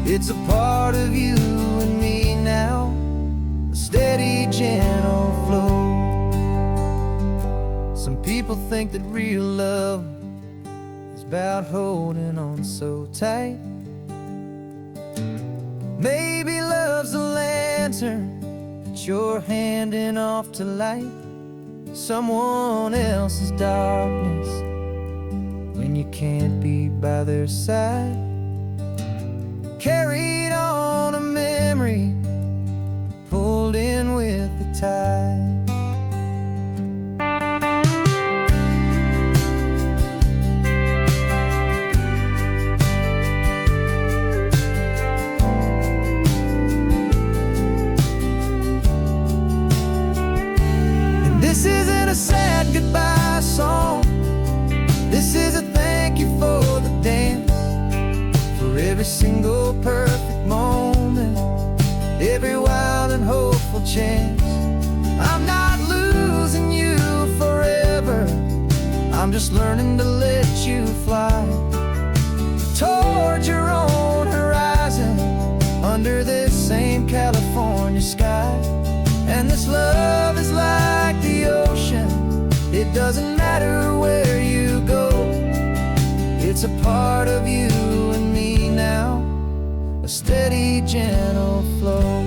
it's a part of you and me now, a steady, gentle flow. Some people think that real love is about holding on so tight. Maybe love's a lantern that you're handing off to light someone else's darkness when you can't be by their side. Carried on a memory, pulled in with the tide. This isn't a sad goodbye song, this is a thank you for the dance, for every single perfect moment, every wild and hopeful chance. I'm not losing you forever, I'm just learning to let you fly towards your own horizon, under this same California sky. And this love is like the ocean, it doesn't matter where you go, it's a part of you and me now, a steady, gentle flow.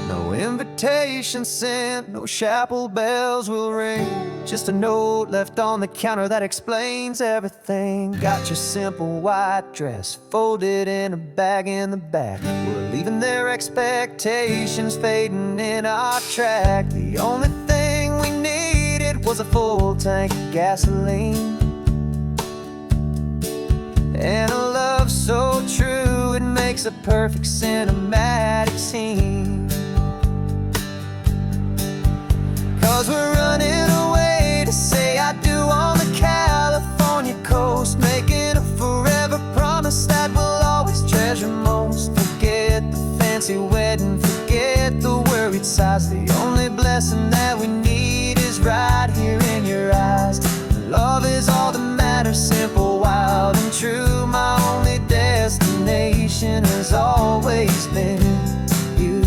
No invitation sent, no chapel bells will ring, just a note left on the counter that explains everything. Got your simple white dress folded in a bag in the back, we're leaving their expectations fading in our track. The only thing we needed was a full tank of gasoline, and a love so true it makes a perfect cinematic scene. 'Cause we're running away to say I do on the California coast, making a forever promise that we'll always treasure most. Forget the fancy wedding, forget the worried sighs, the only blessing that we need is right here in your eyes. Love is all that matters, simple, wild and true. My only destination has always been you.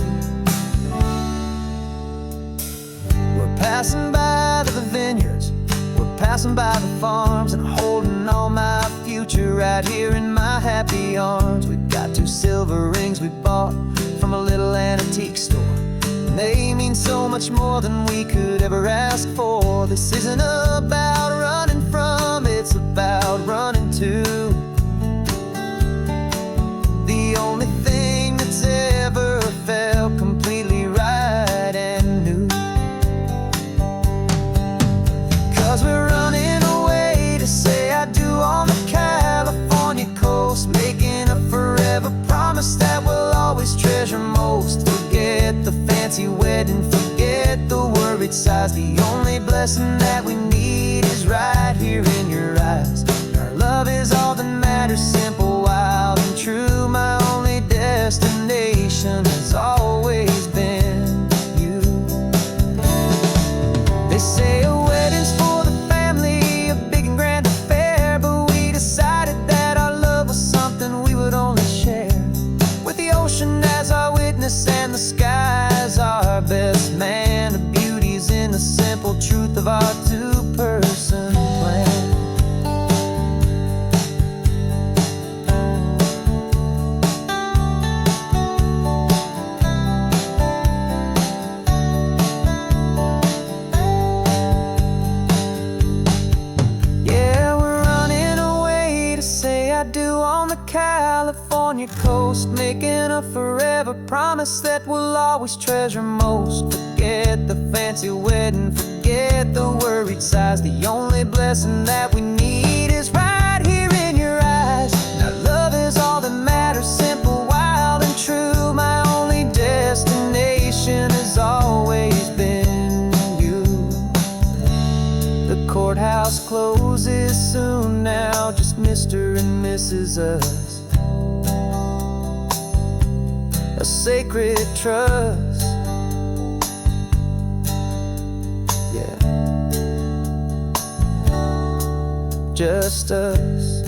Passing by the vineyards, we're passing by the farms, and holding all my future right here in my happy arms. We've got 2 silver rings we bought from a little antique store, and they mean so much more than we could ever ask for. This isn't about running from, it's about running to. size. The only blessing that we need is right here in your eyes. Our love is all that matters, simple, wild, and true. My only destination has always been you. They say a wedding's for the family, a big and grand affair, but we decided that our love was something we would only share with the ocean as our witness and the sky as our best man. The beauty's in the simple truth of our two-person plan. Yeah, we're running away to say I do on the California coast, making a forever promise that we'll always treasure most. Forget the fancy wedding, forget the worried sighs. The only blessing that we need is right here in your eyes. Now love is all that matters, simple, wild, and true. My only destination has always been you. The courthouse closes soon now, just Mr. and Mrs. Us, a sacred trust. Yeah, just us.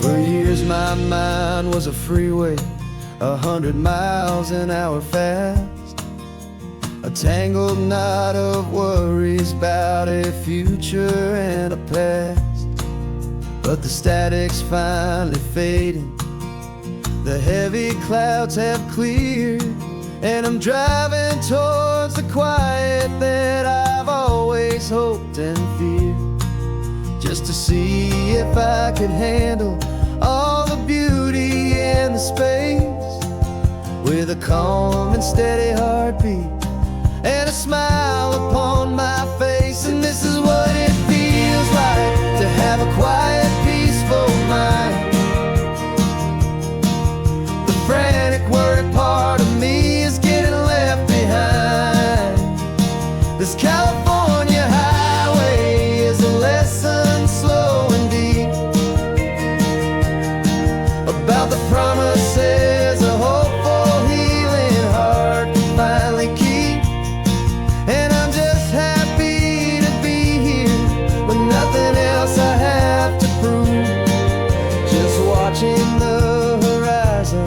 For years my mind was a freeway, 100 miles an hour fast, a tangled knot of worries about a future and a past. But the static's finally fading, the heavy clouds have cleared, and I'm driving towards the quiet that I've always hoped and feared, just to see if I could handle all the beauty and the space, with a calm and steady heartbeat and a smile upon my face. And this is what it feels like to have a quiet, peaceful mind. The frantic, worried part of me is getting left behind. This California highway is a lesson slow and deep about the promises a hopeful, healing heart can finally keep. And I'm just happy to be here with nothing else I have to prove, just watching the horizon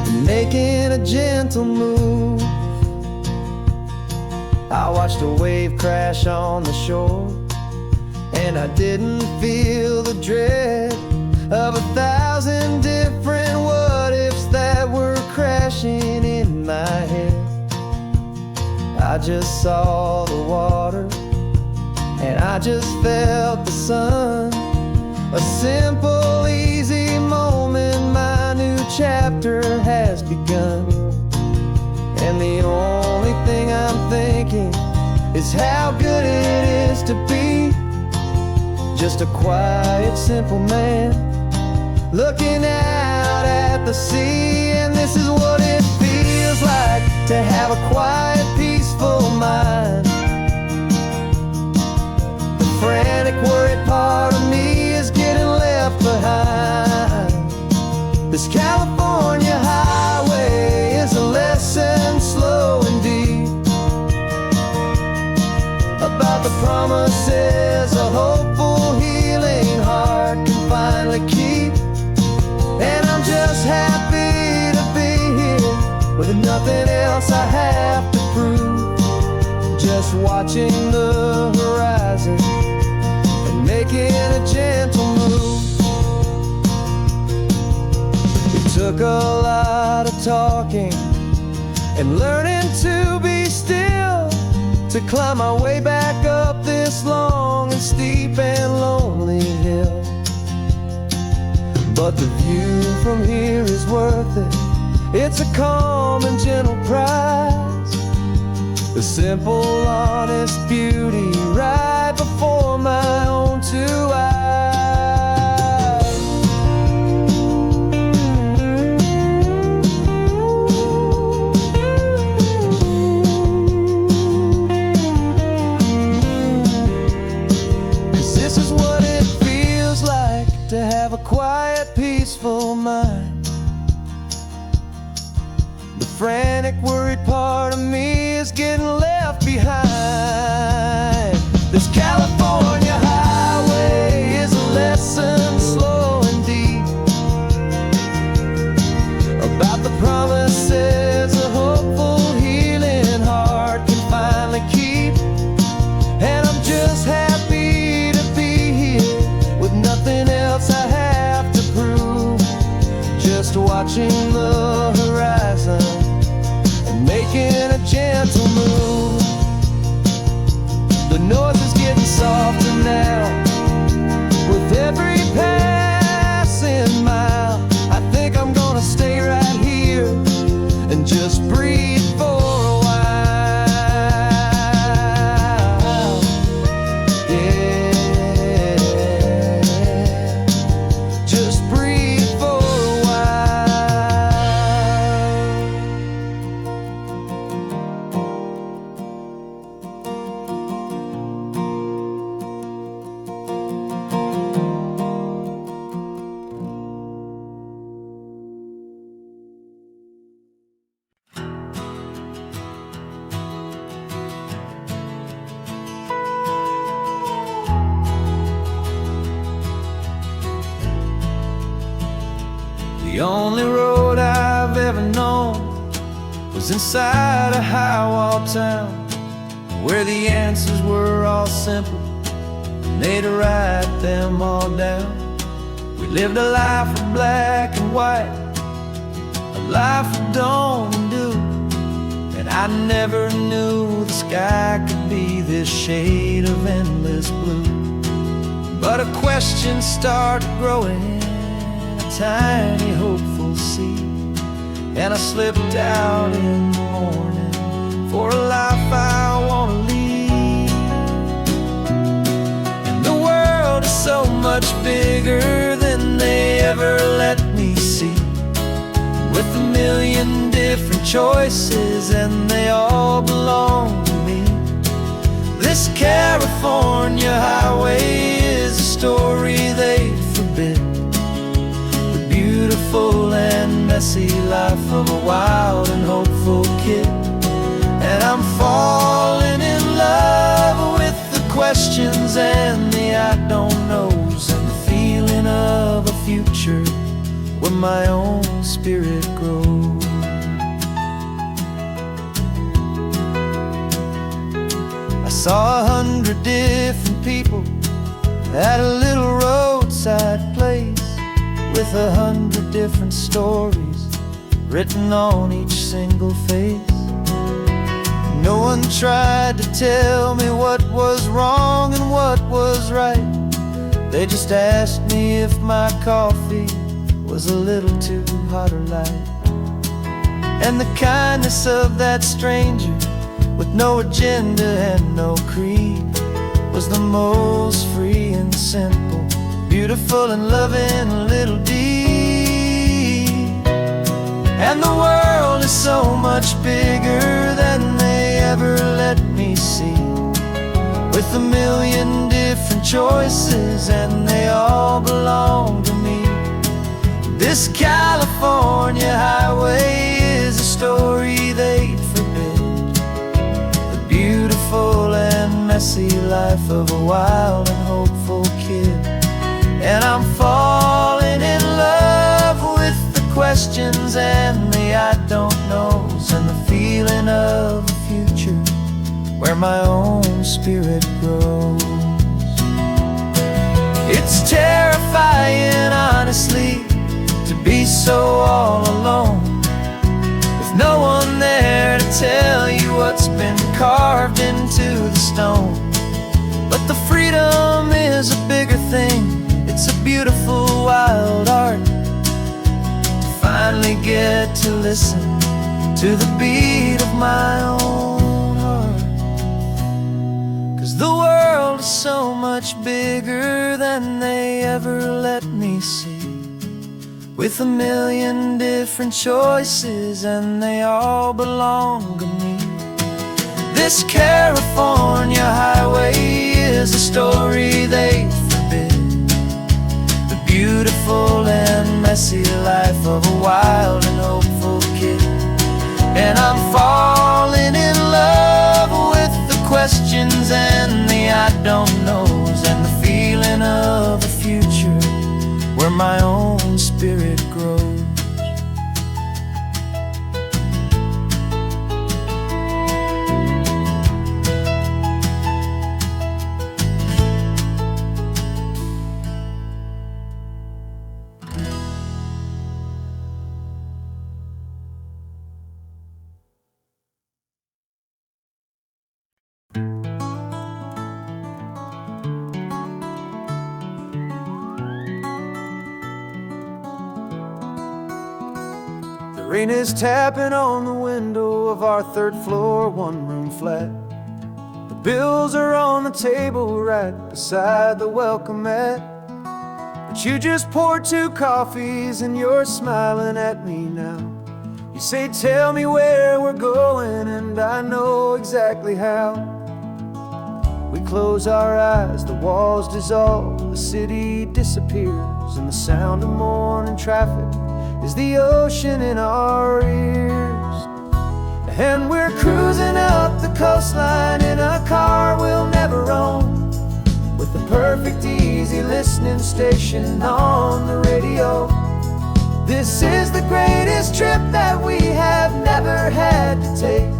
and making a gentle move. I watched a wave crash on the shore, and I didn't feel the dread of 1,000 different what-ifs that were crashing in my head. I just saw the water, and I just felt the sun. A simple, easy moment, my new chapter has begun. And the only thing I'm thinking is how good it is to be just a quiet, simple man looking out at the sea. And this is what it feels like to have a quiet, peaceful mind. The frantic, worried part of me is getting left behind. This California highway is a lesson slow and deep about the promises a hopeful, healing heart can finally keep. And I'm just happy to be here with nothing else I have to prove, just watching the horizon and making a gentle move. It took a lot of talking and learning to be still to climb my way back up this long and steep and lonely hill. but the view from here is worth it. It's a calm and gentle prize, the simple, honest beauty right before my own two eyes. 'Cause this is what it feels like to have a quiet, peaceful mind. The frantic, worried part of me is getting left behind. This California highway is a lesson slow and deep about the promises a hopeful, healing heart can finally keep. And I'm just happy to be here with nothing else I have to prove, just watching the horizon and making a gentle move. The noise is getting softer now with every passing mile. I think I'm gonna stay right here and just breathe for a while. Yeah, just breathe for a while. The only road I've ever known was inside a high-wall town, where the answers were all simple and they'd write them all down. We lived a life of black and white, a life of dawn and dew, and I never knew the sky could be this shade of endless blue. But a question started growing, tiny hopeful seed, and I slipped out in the morning for a life I want to lead. And the world is so much bigger than they ever let me see, with a million different choices and they all belong to me. This California highway is a story they forbid, beautiful and messy life of a wild and hopeful kid. And I'm falling in love with the questions and the I don't knows, and the feeling of a future where my own spirit grows. I saw 100 different people at a little roadside place, with 100 different stories written on each single face. No one tried to tell me what was wrong and what was right. They just asked me if my coffee was a little too hot or light. And the kindness of that stranger, with no agenda and no creed, was the most free and simple, beautiful and loving little deed. And the world is so much bigger than they ever let me see, with a million different choices and they all belong to me. This California highway is a story they'd forbid, the beautiful and messy life of a wild and hopeful kid. And I'm falling in love with the questions and the I don't knows, and the feeling of a future where my own spirit grows. It's terrifying, honestly, to be so all alone, with no one there to tell you what's been carved into the stone. But the freedom is a bigger thing. It's a beautiful wild art get to listen to the beat of my own heart. 'Cause the world is so much bigger than they ever let me see, with a million different choices and they all belong to me. This California highway is a story they forbid, the beautiful and messy life of a wild and hopeful kid. And I'm falling in love with the questions and the I don't knows, and the feeling of a future where my own spirit grows. The rain is tapping on the window of our third floor, one-room flat. The bills are on the table right beside the welcome mat. But you just poured 2 coffees and you're smiling at me now. You say, tell me where we're going, and I know exactly how. We close our eyes, the walls dissolve, the city disappears, and the sound of morning traffic is the ocean in our ears. And we're cruising up the coastline in a car we'll never own, with the perfect easy listening station on the radio. This is the greatest trip that we have never had to take,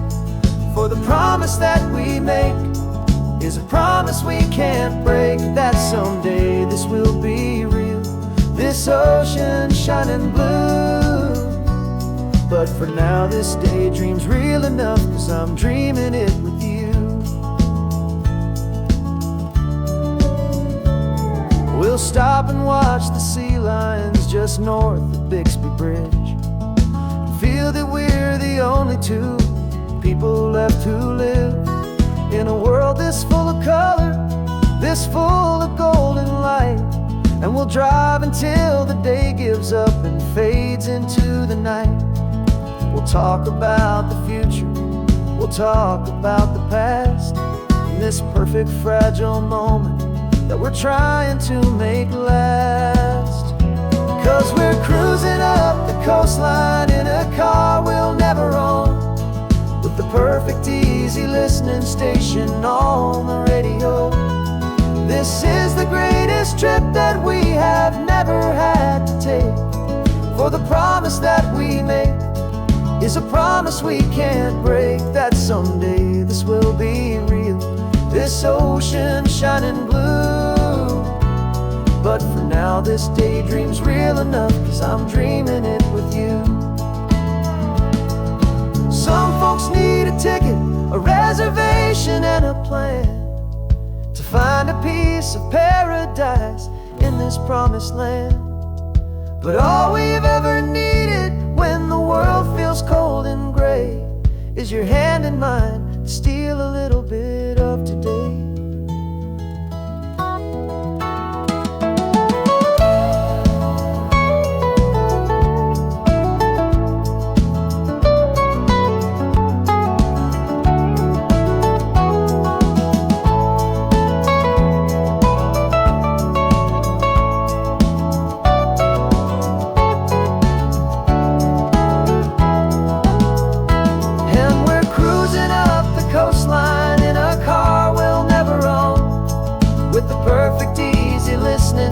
for the promise that we make is a promise we can't break, that someday this will be real, this ocean shining blue. But for now this daydream's real enough, 'cause I'm dreaming it with you. We'll stop and watch the sea lions just north of Bixby Bridge, and feel that we're the only 2 people left who live in a world this full of color, this full of golden light. And we'll drive until the day gives up and fades into the night. We'll talk about the future, we'll talk about the past, in this perfect fragile moment that we're trying to make last. 'Cause we're cruising up the coastline in a car we'll never own, with the perfect easy listening station on the radio. This is the greatest trip that we have never had to take, for the promise that we make is a promise we can't break, that someday this will be real, this ocean shining blue. But for now this daydream's real enough, 'cause I'm dreaming it with you. Some folks need a ticket, a reservation and a plan, to find a piece of paradise in this promised land. But all we've ever needed when the world feels cold and gray is your hand in mine to steal a little bit of today.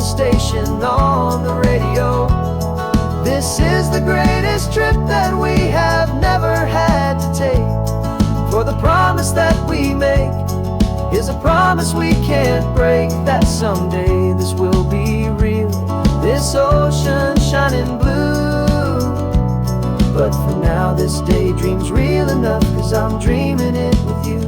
Station on the radio. This is the greatest trip that we have never had to take, for the promise that we make is a promise we can't break, that someday this will be real, this ocean shining blue. But for now this daydream's real enough, 'cause I'm dreaming it with you.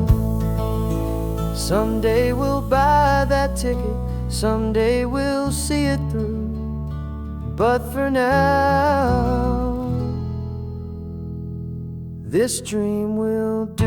Someday we'll buy that ticket, someday we'll see it through. But for now this dream will do.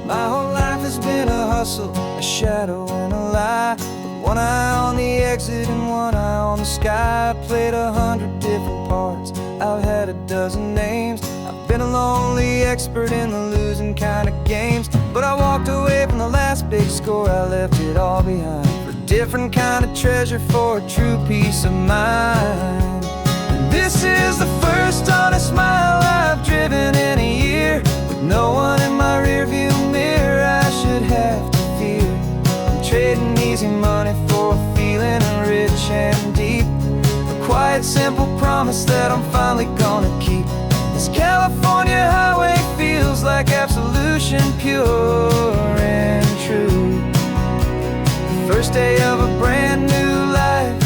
My whole life has been a hustle, a shadow and a lie, with one eye on the exit and one eye on the sky. I played 100 different parts, I've had a dozen names. I've been a lonely expert in the losing kind of games, but I walked away from the last big score. I left it all behind for a different kind of treasure, for a true peace of mind. And this is the first honest mile I've driven in a year, with no one in my rearview mirror I should have to fear. I'm trading easy money for a feeling rich and deep, a quiet simple promise that I'm finally gonna keep. This California highway feels like absolution, pure and true. The first day of a brand new life,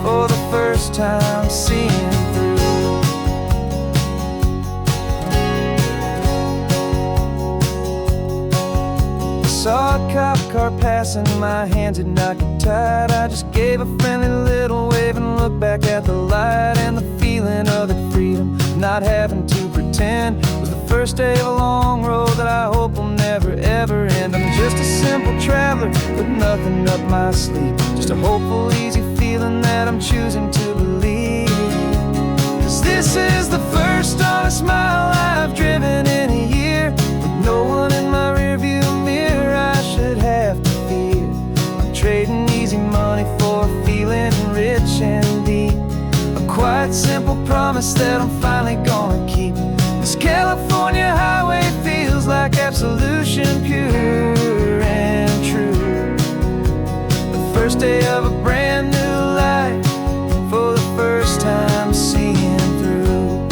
for the first time seeing through. Saw a cop car passing, my hands had not got tied. I just gave a friendly little wave and looked back at the light, and the feeling of the freedom, not having to pretend, was the first day of a long road that I hope will never ever end. I'm just a simple traveler with nothing up my sleeve, just a hopeful easy feeling that I'm choosing to believe. 'Cause this is the first honest mile I've driven in a year, with no one in my rearview mirror I should have to fear. I'm trading easy money for a feeling rich and deep, a quiet simple promise that I'm finally gonna keep. This California highway feels like absolution, pure and true. The first day of a brand new life, for the first time seeing through.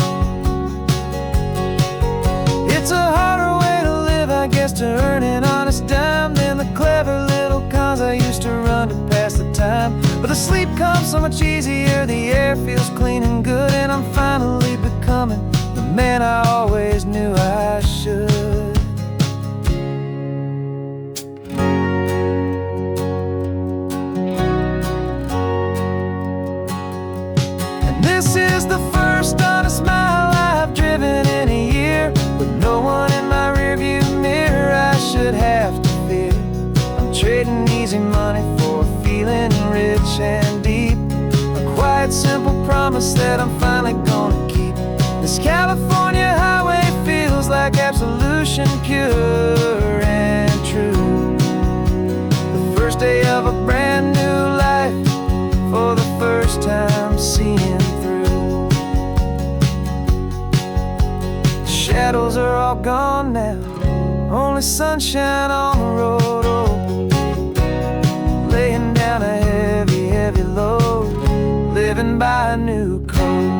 It's a harder way to live, I guess, to earn an honest dime than the clever little cons I used to run to pass the time. But the sleep comes so much easier, the air feels clean and good, and I'm finally becoming the man I always knew I should. And this is the first honest mile I've driven in a year, with no one in my rearview mirror I should have to fear. I'm trading easy money for a feeling rich and deep, a quiet simple promise that I'm finally gonna keep. This California highway feels like absolution, pure and true. The first day of a brand new life, for the first time seeing through. The shadows are all gone now, only sunshine on the road. Oh, laying down a heavy, heavy load, living by a new code.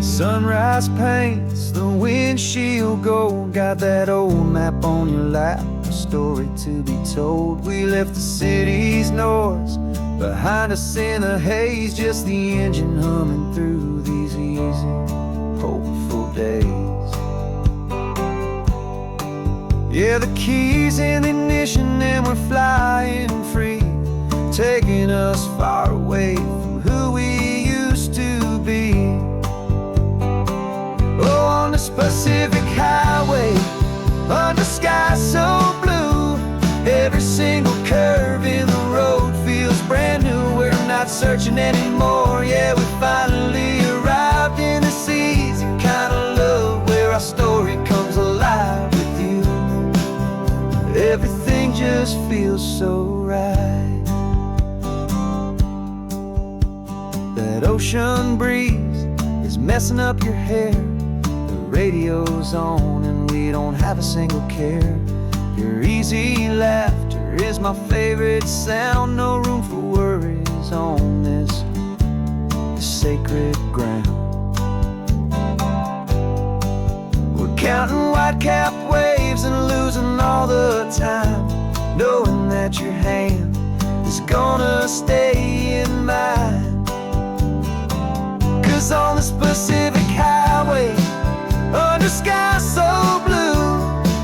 Sunrise paints the windshield gold, got that old map on your lap, a story to be told. We left the city's noise behind us in the haze, just the engine humming through these easy, hopeful days. Yeah, the keys in the ignition and we're flying free, taking us far away from who we used to be. Oh, on this Pacific highway, under sky so blue, every single curve in the road feels brand new. We're not searching anymore, yeah, we finally arrived in this easy kind of love, where our story comes alive with you. Everything just feels so right. That ocean breeze is messing up your hair, radio's on and we don't have a single care. Your easy laughter is my favorite sound. No room for worries on this sacred ground. We're counting white-capped waves and losing all the time, knowing that your hand is gonna stay in mine. 'Cause on this Pacific highway, under sky so blue,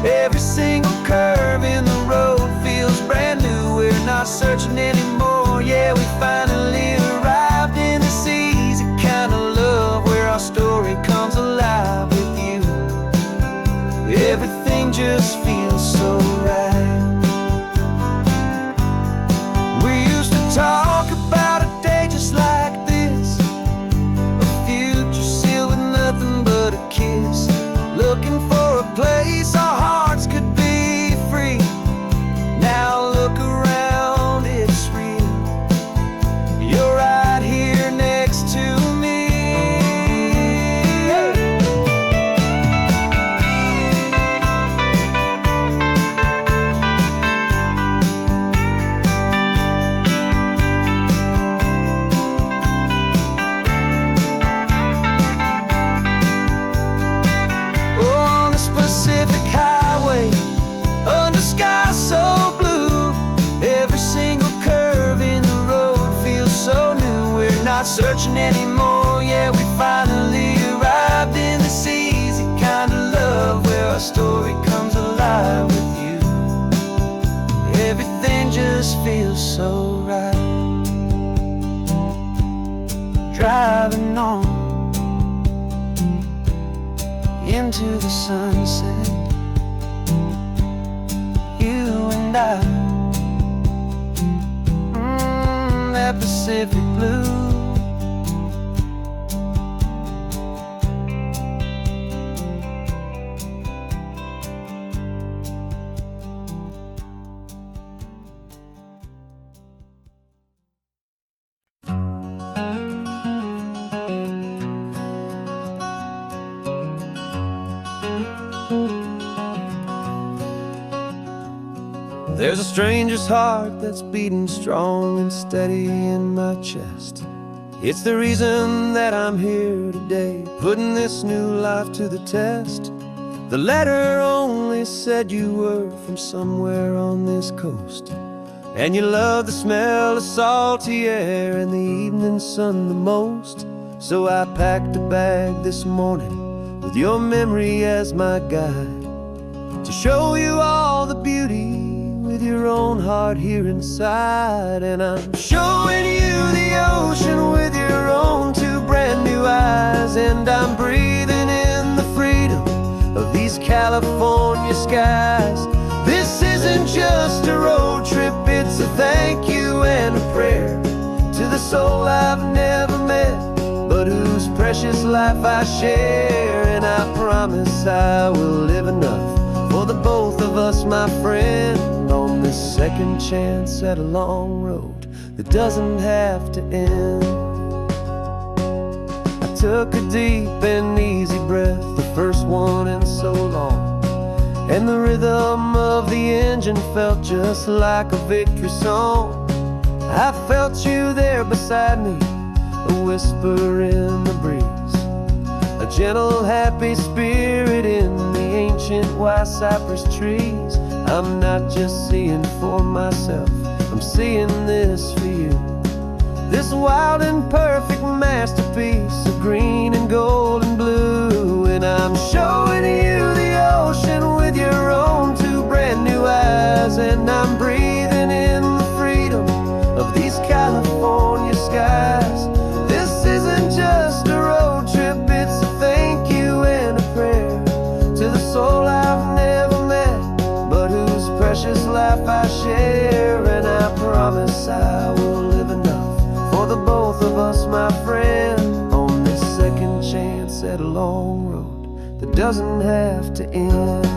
every single curve in the road feels brand new. We're not searching anymore, yeah, we finally arrived in this easy kind of love, where our story comes alive with you. Everything just feels so right. We used to talk about a day just like this, a future sealed with nothing but a kiss, looking for a place our hearts could be free. Now look around, it's real. You're right here next to me. On this Pacific highway, under sky so blue, every single curve in the road feels so new. We're not searching anymore, yeah, we finally arrived in this easy kind of love, where our story comes alive with you. Everything just feels so right. Driving on into the sunset, you and I, that Pacific blue. There's a stranger's heart that's beating strong and steady in my chest. It's the reason that I'm here today, putting this new life to the test. The letter only said you were from somewhere on this coast, and you love the smell of salty air and the evening sun the most. So I packed a bag this morning with your memory as my guide, to show you all the beauty with your own heart here inside. And I'm showing you the ocean with your own two brand new eyes, and I'm breathing in the freedom of these California skies. This isn't just a road trip, it's a thank you and a prayer to the soul I've never met, but whose precious life I share. And I promise I will live enough for the both of us, my friend, on this second chance at a long road that doesn't have to end. I took a deep and easy breath, the first one in so long, and the rhythm of the engine felt just like a victory song. I felt you there beside me, a whisper in the breeze, a gentle happy spirit in the ancient white cypress trees. I'm not just seeing for myself, I'm seeing this for you. This wild and perfect masterpiece of green and gold and blue. And I'm showing you the ocean with your own two brand new eyes, and I'm breathing in the freedom of these California skies. This isn't just a road trip, it's a thank you and a prayer to the soul I've never met, but whose precious life I share. And I promise I will live enough for the both of us, my friend, on this second chance at a long road that doesn't have to end.